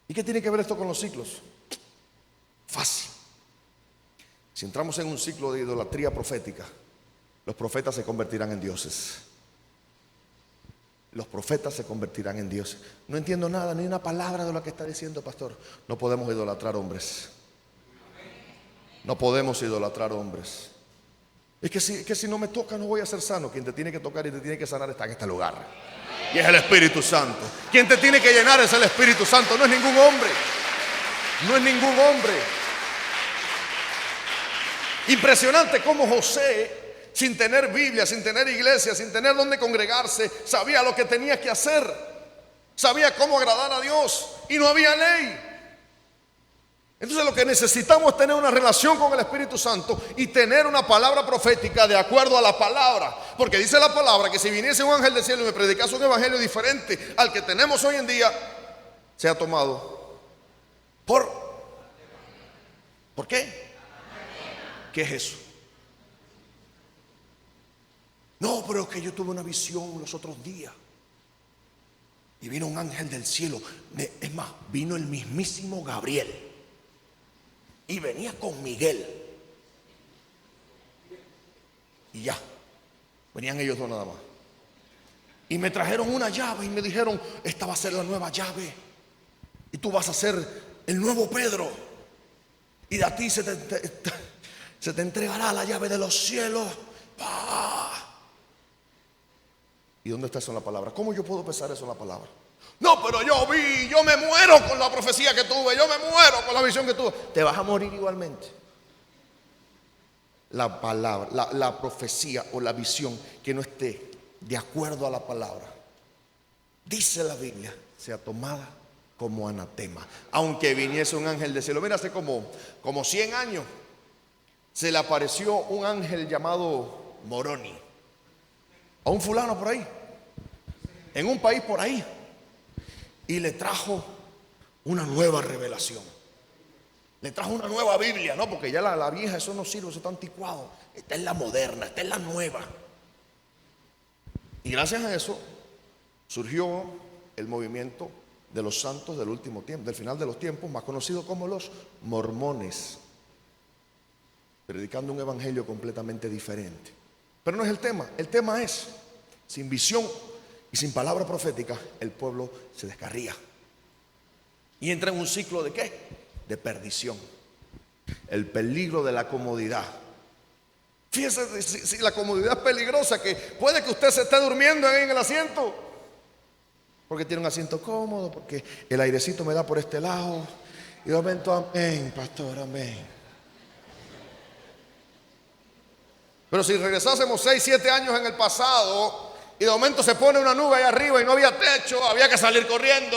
¿Y qué tiene que ver esto con los ciclos? Fácil. Si entramos en un ciclo de idolatría profética, los profetas se convertirán en dioses. Los profetas se convertirán en dioses. No entiendo nada, ni una palabra de lo que está diciendo, pastor. No podemos idolatrar hombres. No podemos idolatrar hombres. Es que si no me toca no voy a ser sano. Quien te tiene que tocar y te tiene que sanar está en este lugar. Y es el Espíritu Santo. Quien te tiene que llenar es el Espíritu Santo. No es ningún hombre. No es ningún hombre. Impresionante cómo José, sin tener Biblia, sin tener iglesia, sin tener donde congregarse, sabía lo que tenía que hacer. Sabía cómo agradar a Dios. Y no había ley. Entonces lo que necesitamos es tener una relación con el Espíritu Santo y tener una palabra profética de acuerdo a la palabra. Porque dice la palabra que si viniese un ángel del cielo y me predicase un evangelio diferente al que tenemos hoy en día, sea tomado ¿por qué? ¿Qué es eso? No, pero es que yo tuve una visión los otros días y vino un ángel del cielo. Es más, vino el mismísimo Gabriel. Y venía con Miguel. Y ya. Venían ellos dos nada más. Y me trajeron una llave y me dijeron: esta va a ser la nueva llave. Y tú vas a ser el nuevo Pedro. Y de a ti se te entregará la llave de los cielos. ¡Pah! ¿Y dónde está eso en la palabra? ¿Cómo yo puedo pensar eso en la palabra? No, pero yo me muero con la profecía que tuve, yo me muero con la visión que tuve. Te vas a morir igualmente. La palabra, la profecía o la visión que no esté de acuerdo a la palabra, dice la Biblia, sea tomada como anatema. Aunque viniese un ángel del cielo. Mira, hace como 100 años se le apareció un ángel llamado Moroni a un fulano por ahí, en un país por ahí. Y le trajo una nueva revelación. Le trajo una nueva Biblia, ¿no? Porque ya la vieja, eso no sirve, eso está anticuado. Esta es la moderna, esta es la nueva. Y gracias a eso surgió el movimiento de los santos del último tiempo, del final de los tiempos, más conocido como los mormones, predicando un evangelio completamente diferente. Pero no es el tema. El tema es, sin visión y sin palabra profética, el pueblo se descarría y entra en un ciclo ¿de qué? De perdición. El peligro de la comodidad. Fíjese si la comodidad es peligrosa, que puede que usted se esté durmiendo ahí en el asiento porque tiene un asiento cómodo, porque el airecito me da por este lado y de momento, amén, pastor, amén. Pero si regresásemos 6, 7 años en el pasado y de momento se pone una nube ahí arriba y no había techo, había que salir corriendo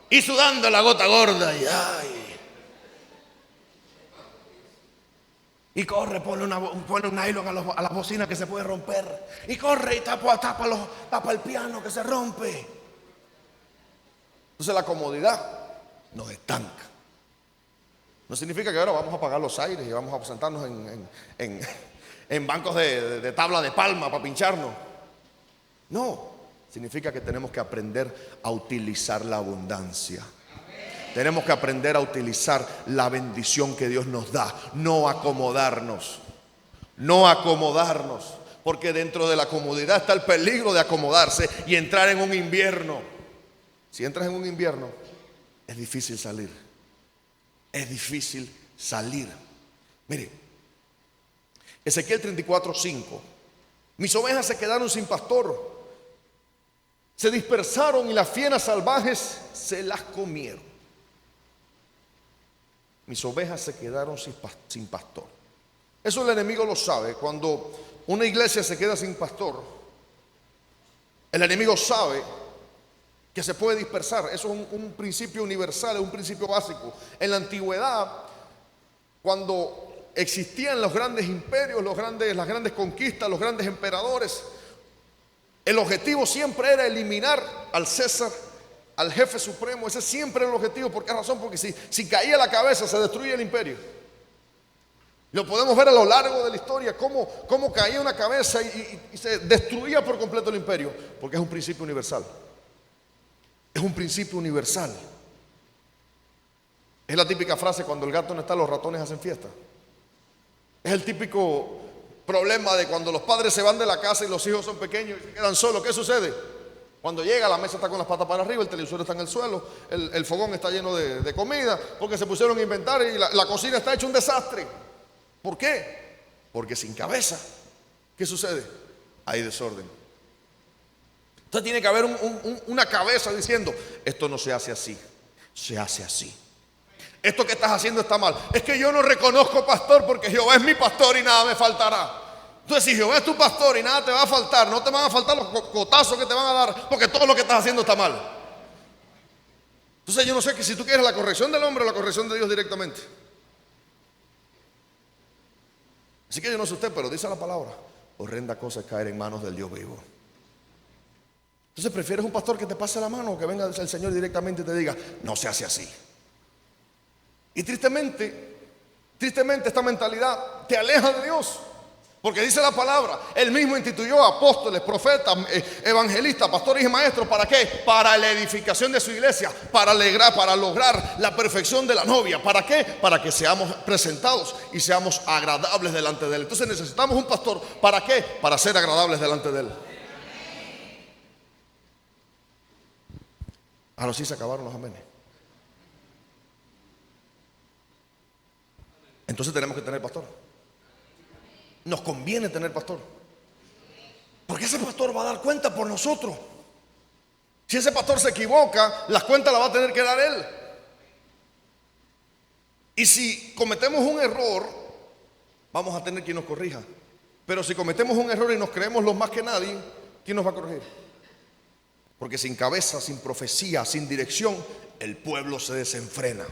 y sudando la gota gorda y corre, pone un nylon a las bocinas que se puede romper y corre y tapa el piano que se rompe. Entonces la comodidad nos estanca. No significa que ahora vamos a apagar los aires y vamos a sentarnos en bancos de tabla de palma para pincharnos. No, significa que tenemos que aprender a utilizar la abundancia. Tenemos que aprender a utilizar la bendición que Dios nos da. No acomodarnos. No acomodarnos. Porque dentro de la comodidad está el peligro de acomodarse y entrar en un invierno. Si entras en un invierno, es difícil salir. Es difícil salir. Mire, Ezequiel 34:5. Mis ovejas se quedaron sin pastor. Se dispersaron y las fieras salvajes se las comieron. Mis ovejas se quedaron sin pastor. Eso el enemigo lo sabe. Cuando una iglesia se queda sin pastor, el enemigo sabe que se puede dispersar. Eso es un principio universal, es un principio básico. En la antigüedad, cuando existían los grandes imperios, las grandes conquistas, los grandes emperadores, el objetivo siempre era eliminar al César, al jefe supremo. Ese siempre era el objetivo. ¿Por qué razón? Porque si caía la cabeza se destruía el imperio. Lo podemos ver a lo largo de la historia, cómo caía una cabeza y se destruía por completo el imperio. Porque es un principio universal. Es un principio universal. Es la típica frase: cuando el gato no está, los ratones hacen fiesta. Es el típico problema de cuando los padres se van de la casa y los hijos son pequeños y se quedan solos. ¿Qué sucede? Cuando llega, la mesa está con las patas para arriba, el televisor está en el suelo, el fogón está lleno de comida, porque se pusieron a inventar y la cocina está hecha un desastre. ¿Por qué? Porque sin cabeza, ¿qué sucede? Hay desorden. Entonces tiene que haber una cabeza diciendo: esto no se hace así, se hace así. Esto que estás haciendo está mal. Es que yo no reconozco pastor porque Jehová es mi pastor y nada me faltará. Entonces, si Jehová es tu pastor y nada te va a faltar, no te van a faltar los cotazos que te van a dar, porque todo lo que estás haciendo está mal. Entonces yo no sé que si tú quieres la corrección del hombre o la corrección de Dios directamente. Así que yo no sé usted, pero dice la palabra: horrenda cosa es caer en manos del Dios vivo. Entonces, ¿prefieres un pastor que te pase la mano o que venga el Señor directamente y te diga: no se hace así? Y tristemente esta mentalidad te aleja de Dios. Porque dice la palabra: Él mismo instituyó apóstoles, profetas, evangelistas, pastores y maestros. ¿Para qué? Para la edificación de su iglesia, para lograr la perfección de la novia. ¿Para qué? Para que seamos presentados y seamos agradables delante de Él. Entonces necesitamos un pastor. ¿Para qué? Para ser agradables delante de Él. Ahora sí se acabaron los amenes. Entonces tenemos que tener pastor. Nos conviene tener pastor, porque ese pastor va a dar cuenta por nosotros. Si ese pastor se equivoca, las cuentas las va a tener que dar él. Y si cometemos un error, vamos a tener quien nos corrija. Pero si cometemos un error y nos creemos los más que nadie, ¿quién nos va a corregir? Porque sin cabeza, sin profecía, sin dirección, el pueblo se desenfrena.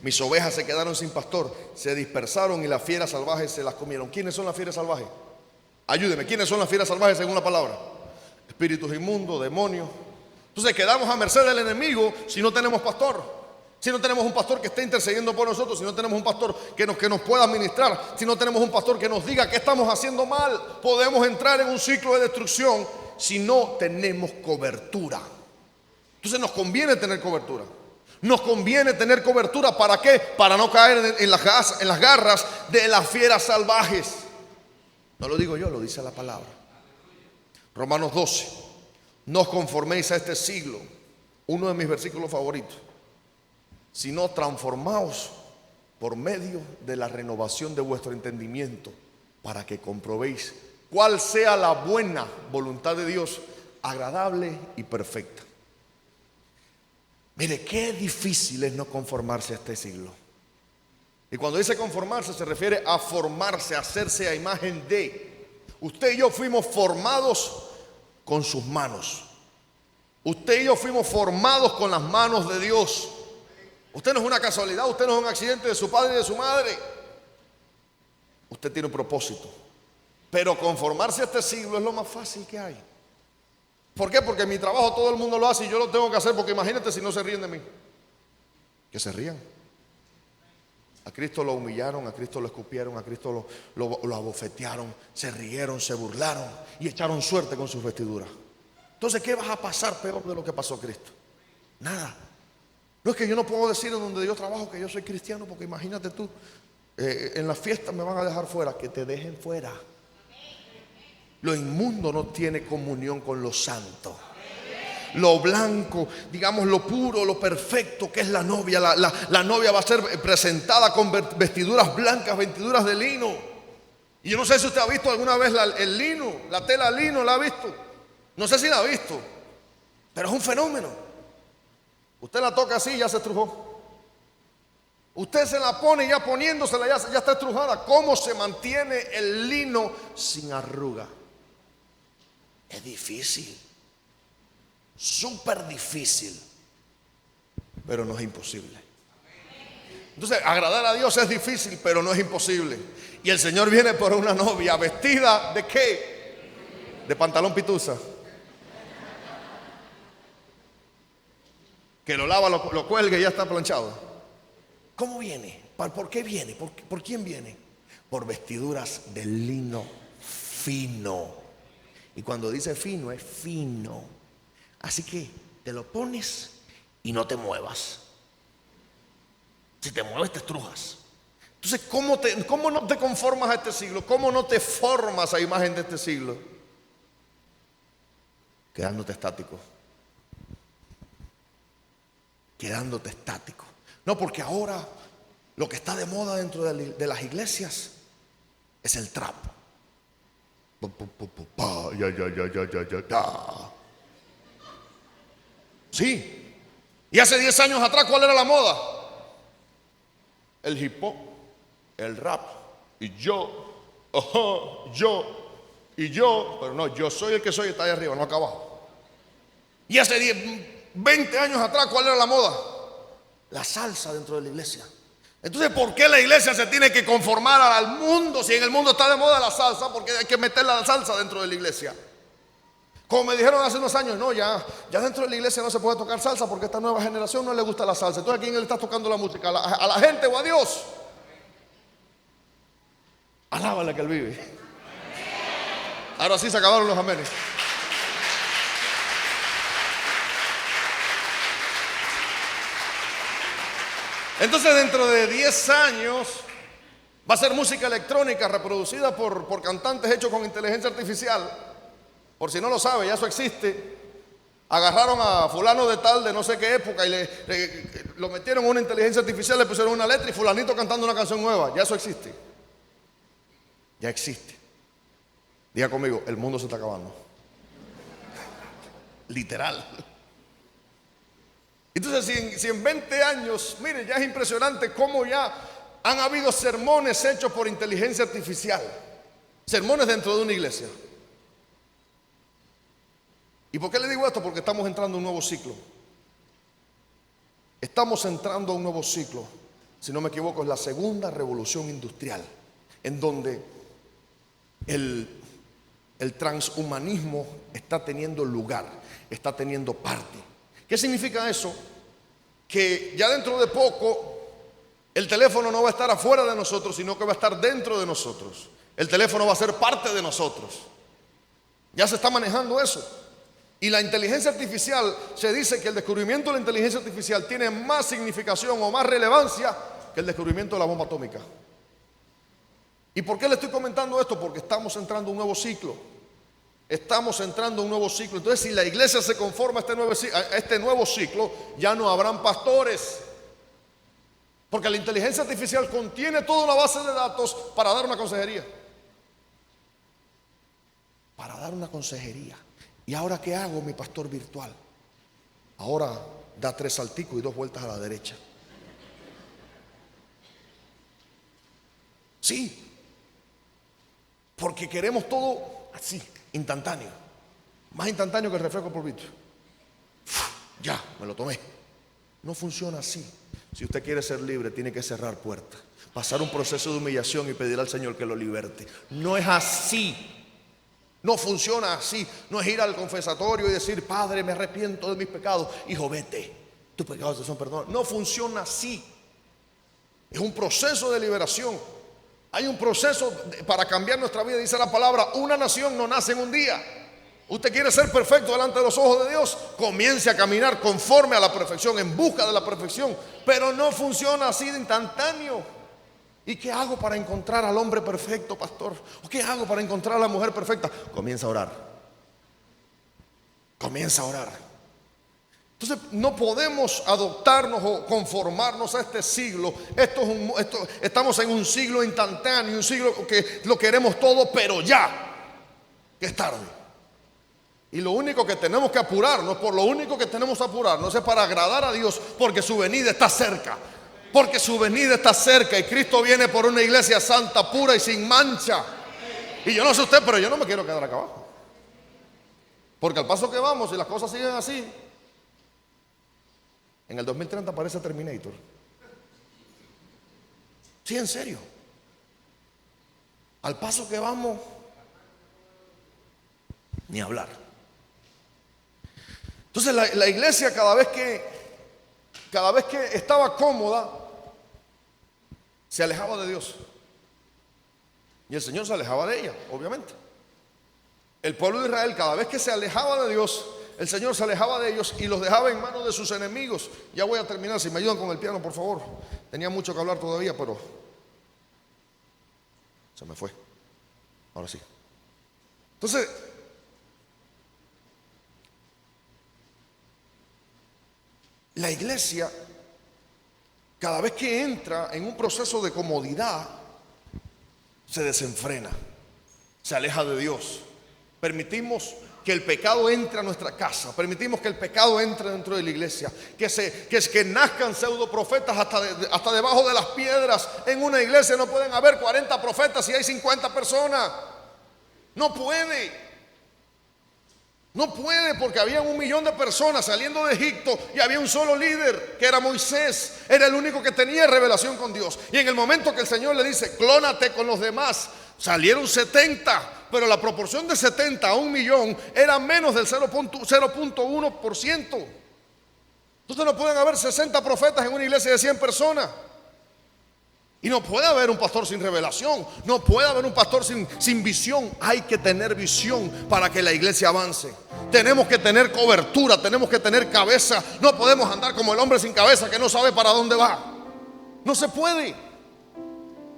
Mis ovejas se quedaron sin pastor, se dispersaron y las fieras salvajes se las comieron. ¿Quiénes son las fieras salvajes? Ayúdeme, ¿quiénes son las fieras salvajes según la palabra? Espíritus inmundos, demonios. Entonces quedamos a merced del enemigo si no tenemos pastor. Si no tenemos un pastor que esté intercediendo por nosotros, si no tenemos un pastor que nos pueda administrar, si no tenemos un pastor que nos diga que estamos haciendo mal, podemos entrar en un ciclo de destrucción si no tenemos cobertura. Entonces nos conviene tener cobertura. Nos conviene tener cobertura. ¿Para qué? Para no caer en las garras de las fieras salvajes. No lo digo yo, lo dice la palabra. Romanos 12. No os conforméis a este siglo. Uno de mis versículos favoritos. Sino transformaos por medio de la renovación de vuestro entendimiento, para que comprobéis cuál sea la buena voluntad de Dios, agradable y perfecta. Mire, qué difícil es no conformarse a este siglo. Y cuando dice conformarse, se refiere a formarse, a hacerse a imagen de. Usted y yo fuimos formados con sus manos. Usted y yo fuimos formados con las manos de Dios. Usted no es una casualidad, usted no es un accidente de su padre y de su madre. Usted tiene un propósito. Pero conformarse a este siglo es lo más fácil que hay. ¿Por qué? Porque mi trabajo todo el mundo lo hace y yo lo tengo que hacer, porque imagínate si no se ríen de mí. Que se rían. A Cristo lo humillaron, a Cristo lo escupieron, a Cristo lo abofetearon, se rieron, se burlaron y echaron suerte con sus vestiduras. Entonces, ¿qué vas a pasar peor de lo que pasó Cristo? Nada. No es que yo no puedo decir en donde yo trabajo que yo soy cristiano, porque imagínate tú, en las fiestas me van a dejar fuera. Que te dejen fuera. Lo inmundo no tiene comunión con lo santo. Lo blanco, digamos lo puro, lo perfecto que es la novia. La novia va a ser presentada con vestiduras blancas, vestiduras de lino. Y yo no sé si usted ha visto alguna vez el lino, la tela lino, ¿la ha visto? No sé si la ha visto, pero es un fenómeno. Usted la toca así y ya se estrujó. Usted se la pone y ya poniéndosela ya está estrujada. ¿Cómo se mantiene el lino sin arruga? Es difícil, súper difícil, pero no es imposible. Entonces, agradar a Dios es difícil, pero no es imposible. Y el Señor viene por una novia vestida ¿de qué? De pantalón pituza. Que lo lava, lo cuelga y ya está planchado. ¿Cómo viene? ¿Por qué viene? ¿Por quién viene? Por vestiduras de lino fino. Y cuando dice fino, es fino. Así que te lo pones y no te muevas. Si te mueves, te estrujas. Entonces, ¿cómo no te conformas a este siglo? ¿Cómo no te formas a imagen de este siglo? Quedándote estático. Quedándote estático. No, porque ahora lo que está de moda dentro de las iglesias es el trap. Sí. Y hace 10 años atrás, ¿cuál era la moda? El hip hop, el rap. Y yo, pero no, yo soy el que soy, está ahí arriba, no acá abajo. Y hace 20 años atrás, ¿cuál era la moda? La salsa dentro de la iglesia. Entonces, ¿por qué la iglesia se tiene que conformar al mundo? Si en el mundo está de moda la salsa, ¿por qué hay que meter la salsa dentro de la iglesia? Como me dijeron hace unos años, no, ya dentro de la iglesia no se puede tocar salsa porque a esta nueva generación no le gusta la salsa. Entonces, ¿a quién le estás tocando la música? ¿A la gente o a Dios? Alábale que Él vive. Ahora sí se acabaron los amenes. Entonces, dentro de 10 años va a ser música electrónica reproducida por cantantes hechos con inteligencia artificial. Por si no lo sabe, ya eso existe. Agarraron a fulano de tal de no sé qué época y lo metieron en una inteligencia artificial, le pusieron una letra y fulanito cantando una canción nueva. Ya eso existe. Ya existe. Diga conmigo, el mundo se está acabando. Literal. Entonces, si en 20 años, mire, ya es impresionante cómo ya han habido sermones hechos por inteligencia artificial. Sermones dentro de una iglesia. ¿Y por qué le digo esto? Porque estamos entrando a un nuevo ciclo. Estamos entrando a un nuevo ciclo. Si no me equivoco, es la segunda revolución industrial, en donde el transhumanismo está teniendo lugar, está teniendo parte. ¿Qué significa eso? Que ya dentro de poco el teléfono no va a estar afuera de nosotros, sino que va a estar dentro de nosotros. El teléfono va a ser parte de nosotros. Ya se está manejando eso. Y la inteligencia artificial, se dice que el descubrimiento de la inteligencia artificial tiene más significación o más relevancia que el descubrimiento de la bomba atómica. ¿Y por qué le estoy comentando esto? Porque estamos entrando a un nuevo ciclo. Estamos entrando a un nuevo ciclo. Entonces, si la iglesia se conforma a este nuevo ciclo, ya no habrán pastores. Porque la inteligencia artificial contiene toda una base de datos para dar una consejería. Para dar una consejería. ¿Y ahora qué hago, mi pastor virtual? Ahora da 3 salticos y 2 vueltas a la derecha. Sí. Porque queremos todo así, instantáneo. Más instantáneo que el refresco por litro. Ya, me lo tomé. No funciona así. Si usted quiere ser libre, tiene que cerrar puertas, pasar un proceso de humillación y pedir al Señor que lo liberte. No es así. No funciona así. No es ir al confesatorio y decir, Padre, me arrepiento de mis pecados. Hijo, vete, tus pecados te son perdonados. No funciona así. Es un proceso de liberación. Hay un proceso para cambiar nuestra vida. Dice la palabra, una nación no nace en un día. Usted quiere ser perfecto delante de los ojos de Dios, comience a caminar conforme a la perfección, en busca de la perfección. Pero no funciona así de instantáneo. ¿Y qué hago para encontrar al hombre perfecto, pastor? ¿O qué hago para encontrar a la mujer perfecta? Comienza a orar. Comienza a orar. Entonces no podemos adoptarnos o conformarnos a este siglo. Estamos en un siglo instantáneo, un siglo que lo queremos todo, pero ya, que es tarde. Y lo único que tenemos que apurarnos, por lo único que tenemos que apurarnos es para agradar a Dios, porque su venida está cerca. Porque su venida está cerca y Cristo viene por una iglesia santa, pura y sin mancha. Y yo no sé usted, pero yo no me quiero quedar acá abajo. Porque al paso que vamos, si las cosas siguen así, en el 2030 aparece Terminator. Sí, en serio. Al paso que vamos, ni hablar. Entonces la iglesia cada vez que estaba cómoda, se alejaba de Dios. Y el Señor se alejaba de ella, obviamente. El pueblo de Israel, cada vez que se alejaba de Dios, el Señor se alejaba de ellos y los dejaba en manos de sus enemigos. Ya voy a terminar, si me ayudan con el piano, por favor. Tenía mucho que hablar todavía, pero se me fue. Ahora sí. Entonces, la iglesia, cada vez que entra en un proceso de comodidad, se desenfrena, se aleja de Dios. Permitimos que el pecado entre a nuestra casa, permitimos que el pecado entre dentro de la iglesia, que nazcan pseudo profetas hasta debajo de las piedras. En una iglesia no pueden haber 40 profetas si hay 50 personas. No puede. No puede, porque había 1 millón de personas saliendo de Egipto y había un solo líder, que era Moisés. Era el único que tenía revelación con Dios. Y en el momento que el Señor le dice, clónate con los demás, salieron 70, pero la proporción de 70 a 1 millón era menos del 0.1%. Entonces no pueden haber 60 profetas en una iglesia de 100 personas. Y no puede haber un pastor sin revelación, no puede haber un pastor sin visión. Hay que tener visión para que la iglesia avance. Tenemos que tener cobertura, tenemos que tener cabeza. No podemos andar como el hombre sin cabeza que no sabe para dónde va. No se puede.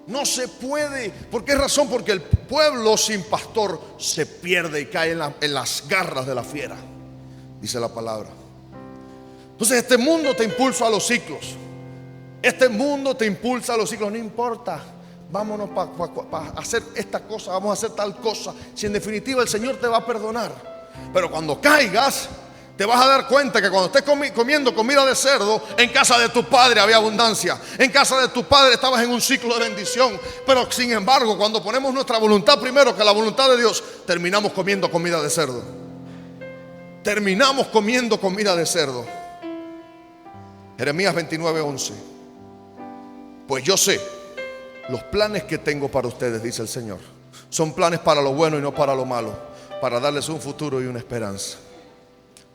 No se puede. ¿Por qué razón? Porque el pueblo sin pastor se pierde y cae en las garras de la fiera, dice la palabra. Entonces este mundo te impulsa a los ciclos. Este mundo te impulsa a los ciclos. No importa, vámonos para hacer esta cosa, vamos a hacer tal cosa. Si en definitiva el Señor te va a perdonar. Pero cuando caigas, te vas a dar cuenta que cuando estés comiendo comida de cerdo, en casa de tu padre había abundancia. En casa de tu padre estabas en un ciclo de bendición. Pero sin embargo, cuando ponemos nuestra voluntad primero que la voluntad de Dios, terminamos comiendo comida de cerdo. Terminamos comiendo comida de cerdo. Jeremías 29:11. Pues yo sé los planes que tengo para ustedes, dice el Señor. Son planes para lo bueno y no para lo malo, para darles un futuro y una esperanza.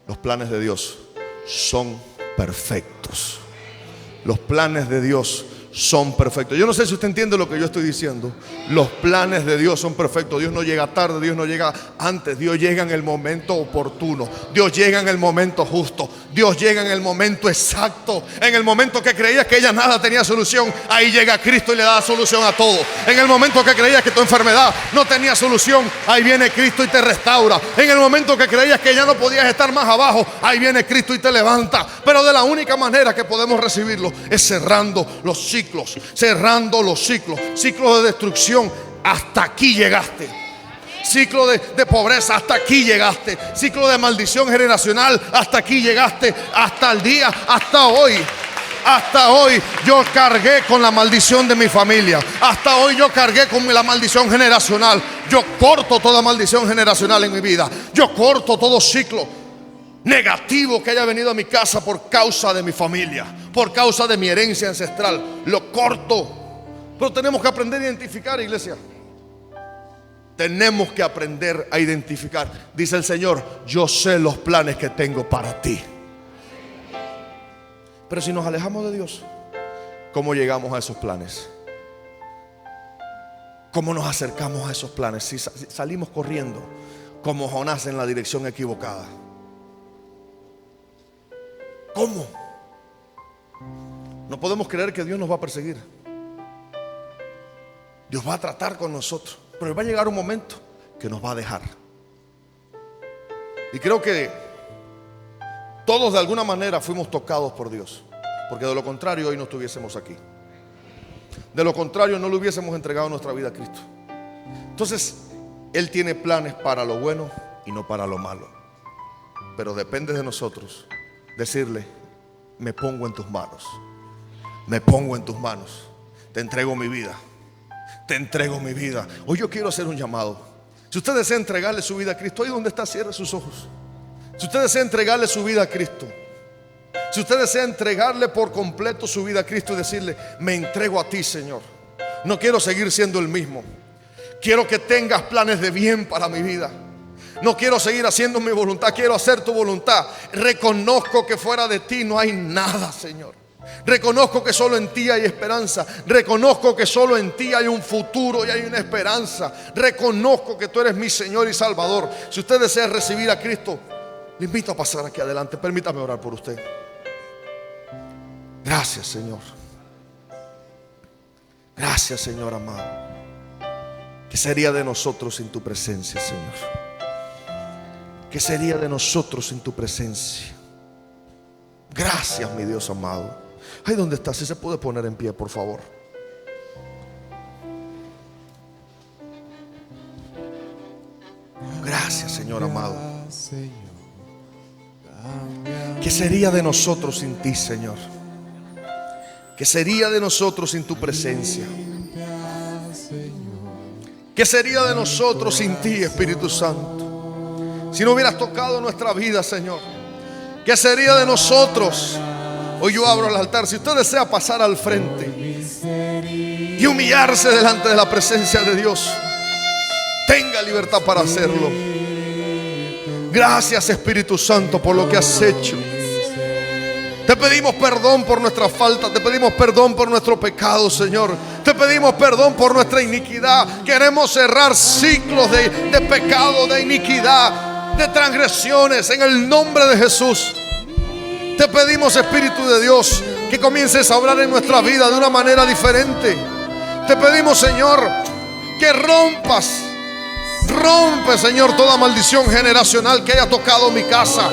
Los planes de Dios son perfectos. Los planes de Dios son perfectos. Yo no sé si usted entiende lo que yo estoy diciendo. Los planes de Dios son perfectos. Dios no llega tarde, Dios no llega antes. Dios llega en el momento oportuno. Dios llega en el momento justo. Dios llega en el momento exacto. En el momento que creías que ella nada tenía solución, ahí llega Cristo y le da solución a todo. En el momento que creías que tu enfermedad no tenía solución, ahí viene Cristo y te restaura. En el momento que creías que ya no podías estar más abajo, ahí viene Cristo y te levanta. Pero de la única manera que podemos recibirlo es cerrando los ciclos. Cerrando los ciclos. Ciclos de destrucción. Hasta aquí llegaste. Ciclo de pobreza. Hasta aquí llegaste. Ciclo de maldición generacional. Hasta aquí llegaste. Hasta el día. Hasta hoy. Hasta hoy yo cargué con la maldición de mi familia. Hasta hoy yo cargué con la maldición generacional. Yo corto toda maldición generacional en mi vida. Yo corto todo ciclo negativo que haya venido a mi casa por causa de mi familia, por causa de mi herencia ancestral. Lo corto. Pero tenemos que aprender a identificar, iglesia. Tenemos que aprender a identificar. Dice el Señor, yo sé los planes que tengo para ti. Pero si nos alejamos de Dios, ¿cómo llegamos a esos planes? ¿Cómo nos acercamos a esos planes? Si salimos corriendo como Jonás en la dirección equivocada. ¿Cómo? No podemos creer que Dios nos va a perseguir. Dios va a tratar con nosotros, pero va a llegar un momento que nos va a dejar. Y creo que todos de alguna manera fuimos tocados por Dios, porque de lo contrario hoy no estuviésemos aquí. De lo contrario no le hubiésemos entregado nuestra vida a Cristo. Entonces Él tiene planes para lo bueno y no para lo malo. Pero depende de nosotros decirle, me pongo en tus manos. Me pongo en tus manos. Te entrego mi vida. Te entrego mi vida. Hoy yo quiero hacer un llamado. Si usted desea entregarle su vida a Cristo, ahí donde está, cierre sus ojos. Si usted desea entregarle su vida a Cristo, si usted desea entregarle por completo su vida a Cristo y decirle, me entrego a ti, Señor. No quiero seguir siendo el mismo. Quiero que tengas planes de bien para mi vida. No quiero seguir haciendo mi voluntad, quiero hacer tu voluntad. Reconozco que fuera de ti no hay nada, Señor. Reconozco que solo en ti hay esperanza. Reconozco que solo en ti hay un futuro y hay una esperanza. Reconozco que tú eres mi Señor y Salvador. Si usted desea recibir a Cristo, le invito a pasar aquí adelante. Permítame orar por usted. Gracias, Señor. Gracias, Señor amado. ¿Qué sería de nosotros sin tu presencia, Señor? ¿Qué sería de nosotros sin tu presencia? Gracias, mi Dios amado. Ahí donde está, si se puede poner en pie, por favor. Gracias, Señor amado. ¿Qué sería de nosotros sin ti, Señor? ¿Qué sería de nosotros sin tu presencia? ¿Qué sería de nosotros sin ti, Espíritu Santo? Si no hubieras tocado nuestra vida, Señor. ¿Qué sería de nosotros? Hoy yo abro el altar. Si usted desea pasar al frente y humillarse delante de la presencia de Dios, tenga libertad para hacerlo. Gracias, Espíritu Santo, por lo que has hecho. Te pedimos perdón por nuestras faltas. Te pedimos perdón por nuestro pecado, Señor. Te pedimos perdón por nuestra iniquidad. Queremos cerrar ciclos de pecado, de iniquidad, de transgresiones en el nombre de Jesús. Te pedimos, Espíritu de Dios, que comiences a obrar en nuestra vida de una manera diferente. Te pedimos, Señor, que rompe, Señor, toda maldición generacional que haya tocado mi casa.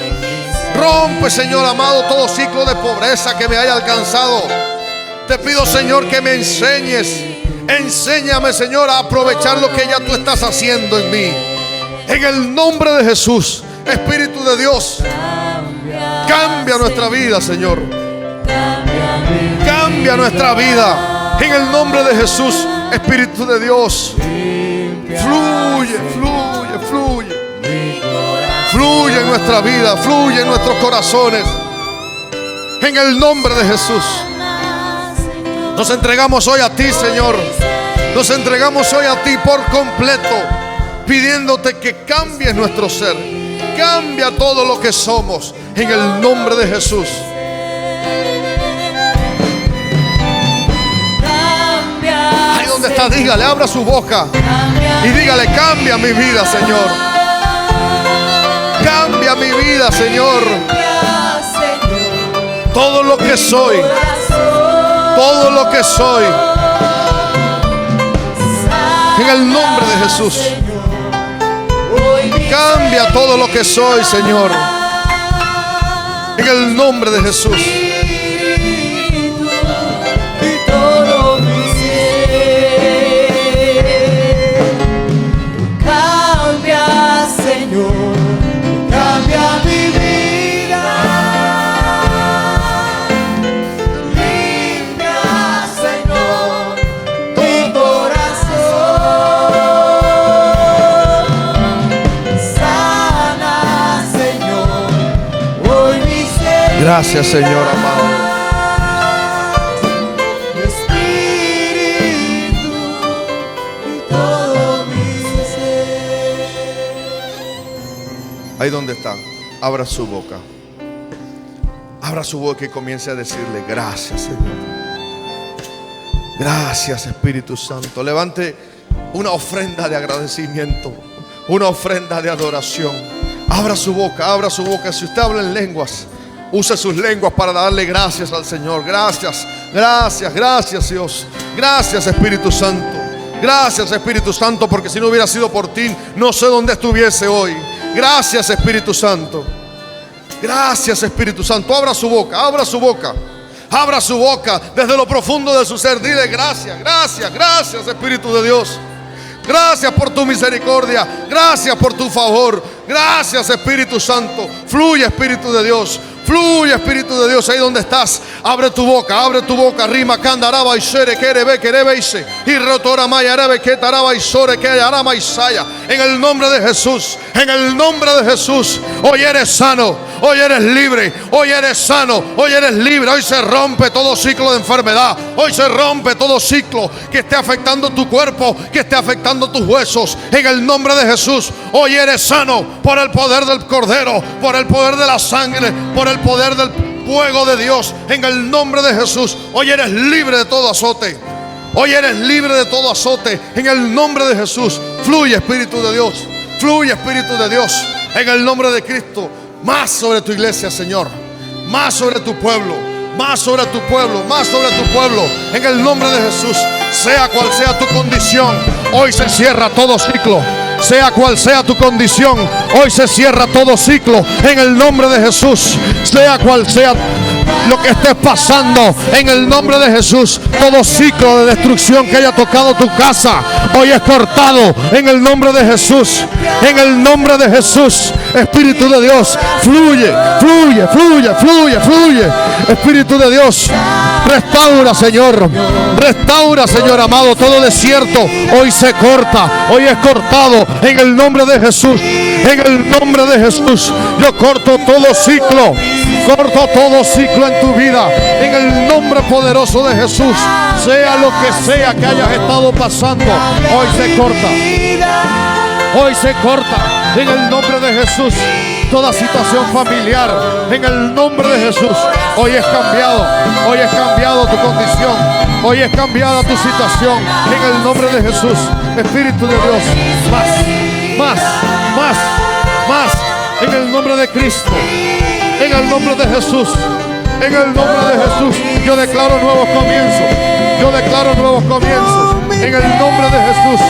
Rompe, Señor amado, todo ciclo de pobreza que me haya alcanzado. Te pido, Señor, que me enseñes. Enséñame, Señor, a aprovechar lo que ya tú estás haciendo en mí. En el nombre de Jesús, Espíritu de Dios, cambia nuestra vida, Señor. Cambia nuestra vida. En el nombre de Jesús, Espíritu de Dios. Fluye, fluye, fluye. Fluye en nuestra vida, fluye en nuestros corazones. En el nombre de Jesús. Nos entregamos hoy a ti, Señor. Nos entregamos hoy a ti por completo, pidiéndote que cambies nuestro ser. Cambia todo lo que somos. En el nombre de Jesús. Ahí donde está, dígale, abra su boca y dígale: cambia mi vida, Señor. Cambia mi vida, Señor. Todo lo que soy, todo lo que soy, en el nombre de Jesús. Cambia todo lo que soy, Señor, en el nombre de Jesús. Cambia, Señor. Cambia mi vida, limpia, Señor, mi corazón, sana, Señor, hoy mi ser. Gracias, Señor amado. Mi espíritu y todo mi ser. Ahí donde está, abra su boca. Abra su boca y comience a decirle: gracias, Señor. Gracias, Espíritu Santo. Levante una ofrenda de agradecimiento, una ofrenda de adoración. Abra su boca, abra su boca. Si usted habla en lenguas, use sus lenguas para darle gracias al Señor. Gracias, gracias, gracias, Dios. Gracias, Espíritu Santo. Gracias, Espíritu Santo, porque si no hubiera sido por ti, no sé dónde estuviese hoy. Gracias, Espíritu Santo. Gracias, Espíritu Santo. Abra su boca, abra su boca. Abra su boca desde lo profundo de su ser. Dile: gracias, gracias, gracias, Espíritu de Dios. Gracias por tu misericordia. Gracias por tu favor. Gracias, Espíritu Santo. Fluye, Espíritu de Dios. Fluye, Espíritu de Dios, ahí donde estás. Abre tu boca, abre tu boca. Rima candaraba y sere querebe querebeise y rotora mayarebe que taraba y sore que arama y saya. En el nombre de Jesús, en el nombre de Jesús, hoy eres sano, hoy eres libre, hoy eres sano, hoy eres libre. Hoy se rompe todo ciclo de enfermedad. Hoy se rompe todo ciclo que esté afectando tu cuerpo, que esté afectando tus huesos. En el nombre de Jesús, hoy eres sano por el poder del Cordero, por el poder de la sangre, por el poder del fuego de Dios. En el nombre de Jesús, hoy eres libre de todo azote. Hoy eres libre de todo azote. En el nombre de Jesús, fluye, Espíritu de Dios. Fluye, Espíritu de Dios. En el nombre de Cristo, más sobre tu iglesia, Señor. Más sobre tu pueblo. más sobre tu pueblo, más sobre tu pueblo. En el nombre de Jesús, sea cual sea tu condición, hoy se cierra todo ciclo. Sea cual sea tu condición, hoy se cierra todo ciclo en el nombre de Jesús. Sea cual sea lo que estés pasando, en el nombre de Jesús, todo ciclo de destrucción que haya tocado tu casa, hoy es cortado en el nombre de Jesús. En el nombre de Jesús, Espíritu de Dios, fluye, fluye, fluye, fluye, fluye. Espíritu de Dios, restaura, Señor. Restaura, Señor amado, todo desierto hoy se corta, hoy es cortado en el nombre de Jesús. En el nombre de Jesús, yo corto todo ciclo. Corto todo ciclo en tu vida. En el nombre poderoso de Jesús. Sea lo que sea que hayas estado pasando, hoy se corta. Hoy se corta en el nombre de Jesús. Toda situación familiar, en el nombre de Jesús, hoy es cambiado. Hoy es cambiado tu condición. Hoy es cambiada tu situación. En el nombre de Jesús. Espíritu de Dios, más. En el nombre de Cristo. En el nombre de Jesús. En el nombre de Jesús. Yo declaro nuevos comienzos. Yo declaro nuevos comienzos. En el nombre de Jesús.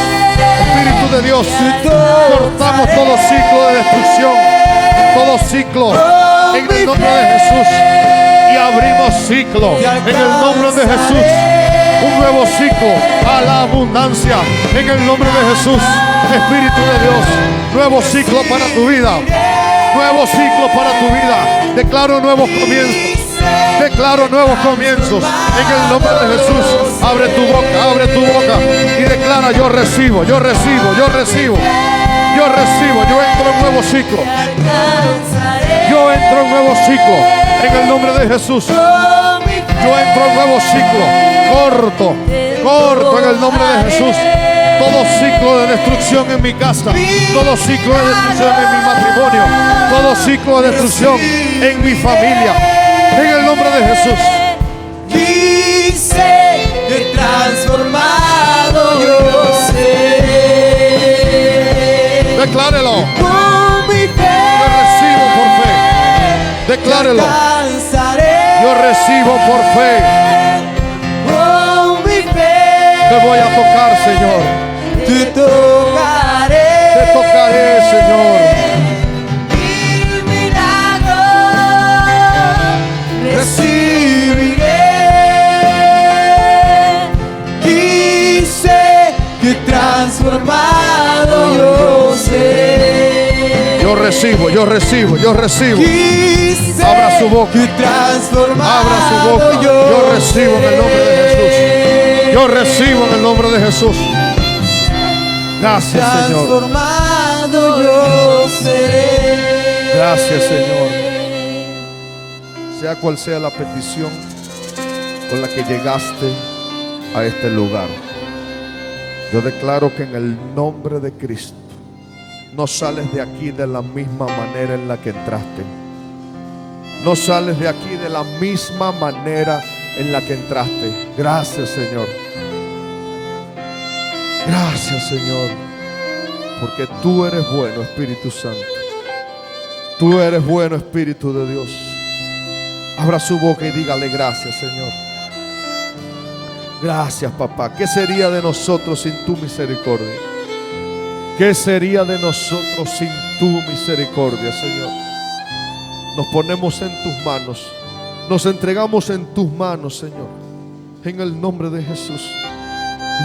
Espíritu de Dios. Cortamos todo ciclo de destrucción. Todo ciclo. En el nombre de Jesús. Y abrimos ciclo. En el nombre de Jesús. Un nuevo ciclo a la abundancia. En el nombre de Jesús. Espíritu de Dios. Nuevo ciclo para tu vida. Nuevo ciclo para tu vida. Declaro nuevos comienzos. Declaro nuevos comienzos. En el nombre de Jesús. Abre tu boca y declara: yo recibo, yo recibo, yo recibo. Yo recibo, yo entro en un nuevo ciclo. Yo entro en un nuevo ciclo. En el nombre de Jesús. Yo entro en un nuevo ciclo. Corto en el nombre de Jesús. Todo ciclo de destrucción en mi casa, todo ciclo de destrucción en mi matrimonio, todo ciclo de destrucción en mi familia, en el nombre de Jesús. Dice que transformado yo seré. Declárelo. Con mi fe yo recibo por fe. Declárelo. Yo recibo por fe. Con mi fe te voy a tocar, Señor. Te tocaré, Señor. Mil milagros recibiré. Dice que transformado yo seré. Yo recibo, yo recibo, yo recibo. Dice abra su boca. Que transformado abra su boca. Yo recibo en el nombre de Jesús. Yo recibo en el nombre de Jesús. Gracias, Señor. Transformado yo seré. Gracias, Señor. Sea cual sea la petición con la que llegaste a este lugar, yo declaro que en el nombre de Cristo no sales de aquí de la misma manera en la que entraste. No sales de aquí de la misma manera en la que entraste. Gracias, Señor. Gracias, Señor, porque tú eres bueno, Espíritu Santo. Tú eres bueno, Espíritu de Dios. Abra su boca y dígale: gracias, Señor. Gracias, papá. ¿Qué sería de nosotros sin tu misericordia? ¿Qué sería de nosotros sin tu misericordia, Señor? Nos ponemos en tus manos. Nos entregamos en tus manos, Señor. En el nombre de Jesús.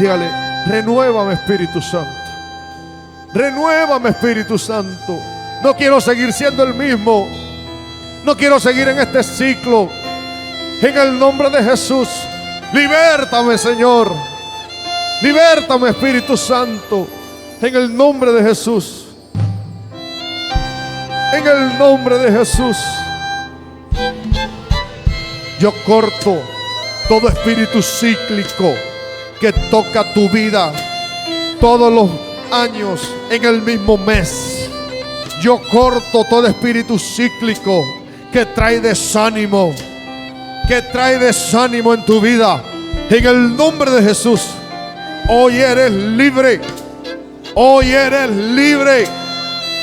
Dígale: renuévame, Espíritu Santo. Renuévame, Espíritu Santo. No quiero seguir siendo el mismo. No quiero seguir en este ciclo. En el nombre de Jesús. Libértame, Señor. Libértame, Espíritu Santo. En el nombre de Jesús. En el nombre de Jesús. Yo corto todo espíritu cíclico que toca tu vida todos los años en el mismo mes. Yo corto todo espíritu cíclico que trae desánimo, en tu vida. En el nombre de Jesús. Hoy eres libre. Hoy eres libre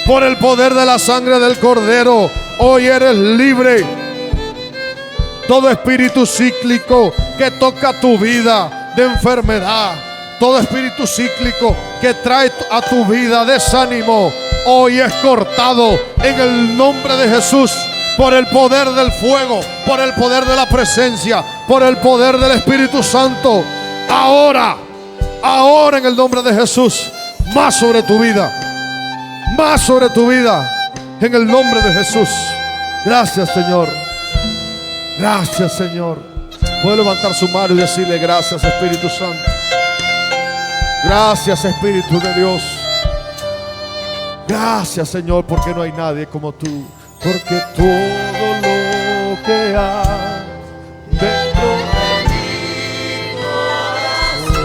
por el poder de la sangre del Cordero. Hoy eres libre. todo espíritu cíclico que toca tu vida de enfermedad, todo espíritu cíclico que trae a tu vida desánimo, hoy es cortado en el nombre de Jesús, por el poder del fuego, por el poder de la presencia, por el poder del Espíritu Santo. Ahora en el nombre de Jesús, más sobre tu vida, más sobre tu vida, en el nombre de Jesús. Gracias, Señor. Gracias, Señor. Puede levantar su mano y decirle: gracias, Espíritu Santo. Gracias, Espíritu de Dios. Gracias, Señor, porque no hay nadie como tú. Porque todo lo que hay dentro de mi corazón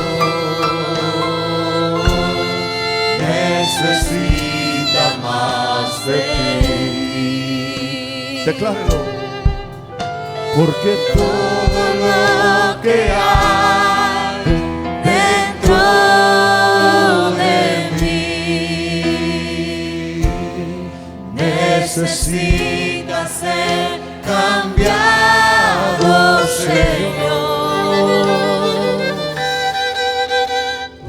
necesita más de ti. Declárelo. Porque todo lo que hay dentro de mí necesita ser cambiado, Señor.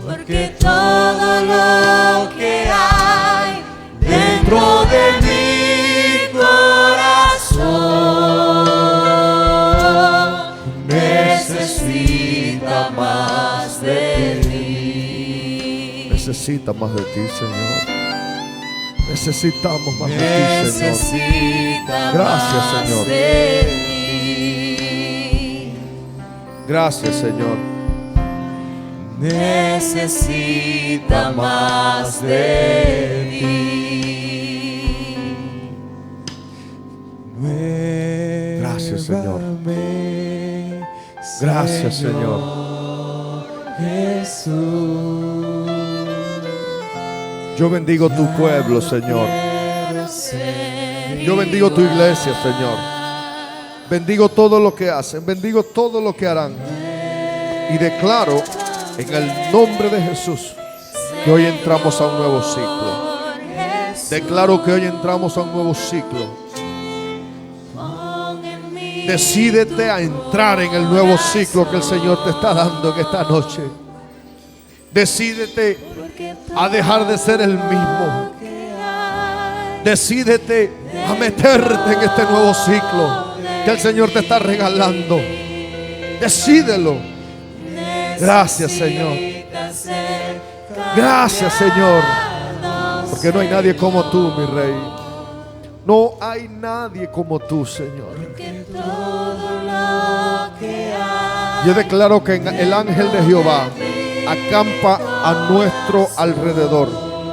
Porque todo lo que hay dentro de mi corazón necesita más de ti. Necesita más de ti, Señor. Necesitamos más de ti, Señor. Gracias, Señor. Gracias, Señor. Necesita más de ti. Gracias, Señor. Gracias, Señor. Jesús. Yo bendigo tu pueblo, Señor. Yo bendigo tu iglesia, Señor. Bendigo todo lo que hacen, bendigo todo lo que harán. Y declaro en el nombre de Jesús que hoy entramos a un nuevo ciclo. Declaro que hoy entramos a un nuevo ciclo. Decídete a entrar en el nuevo ciclo que el Señor te está dando en esta noche. Decídete a dejar de ser el mismo. Decídete a meterte en este nuevo ciclo que el Señor te está regalando. Decídelo. Gracias, Señor. Gracias, Señor. Porque no hay nadie como tú, mi Rey. No hay nadie como tú, Señor. Yo declaro que el ángel de Jehová acampa a nuestro alrededor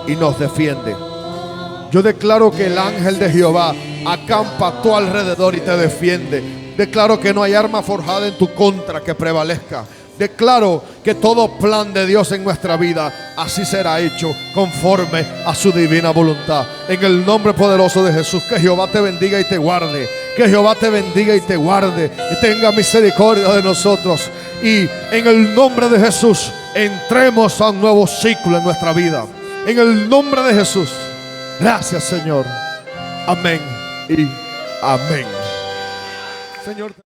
y nos defiende. Yo declaro que el ángel de Jehová acampa a tu alrededor y te defiende. Declaro que no hay arma forjada en tu contra que prevalezca. Declaro que todo plan de Dios en nuestra vida así será hecho conforme a su divina voluntad. En el nombre poderoso de Jesús, que Jehová te bendiga y te guarde. Que Jehová te bendiga y te guarde y tenga misericordia de nosotros. Y en el nombre de Jesús entremos a un nuevo ciclo en nuestra vida. En el nombre de Jesús. Gracias, Señor. Amén y amén. Señor.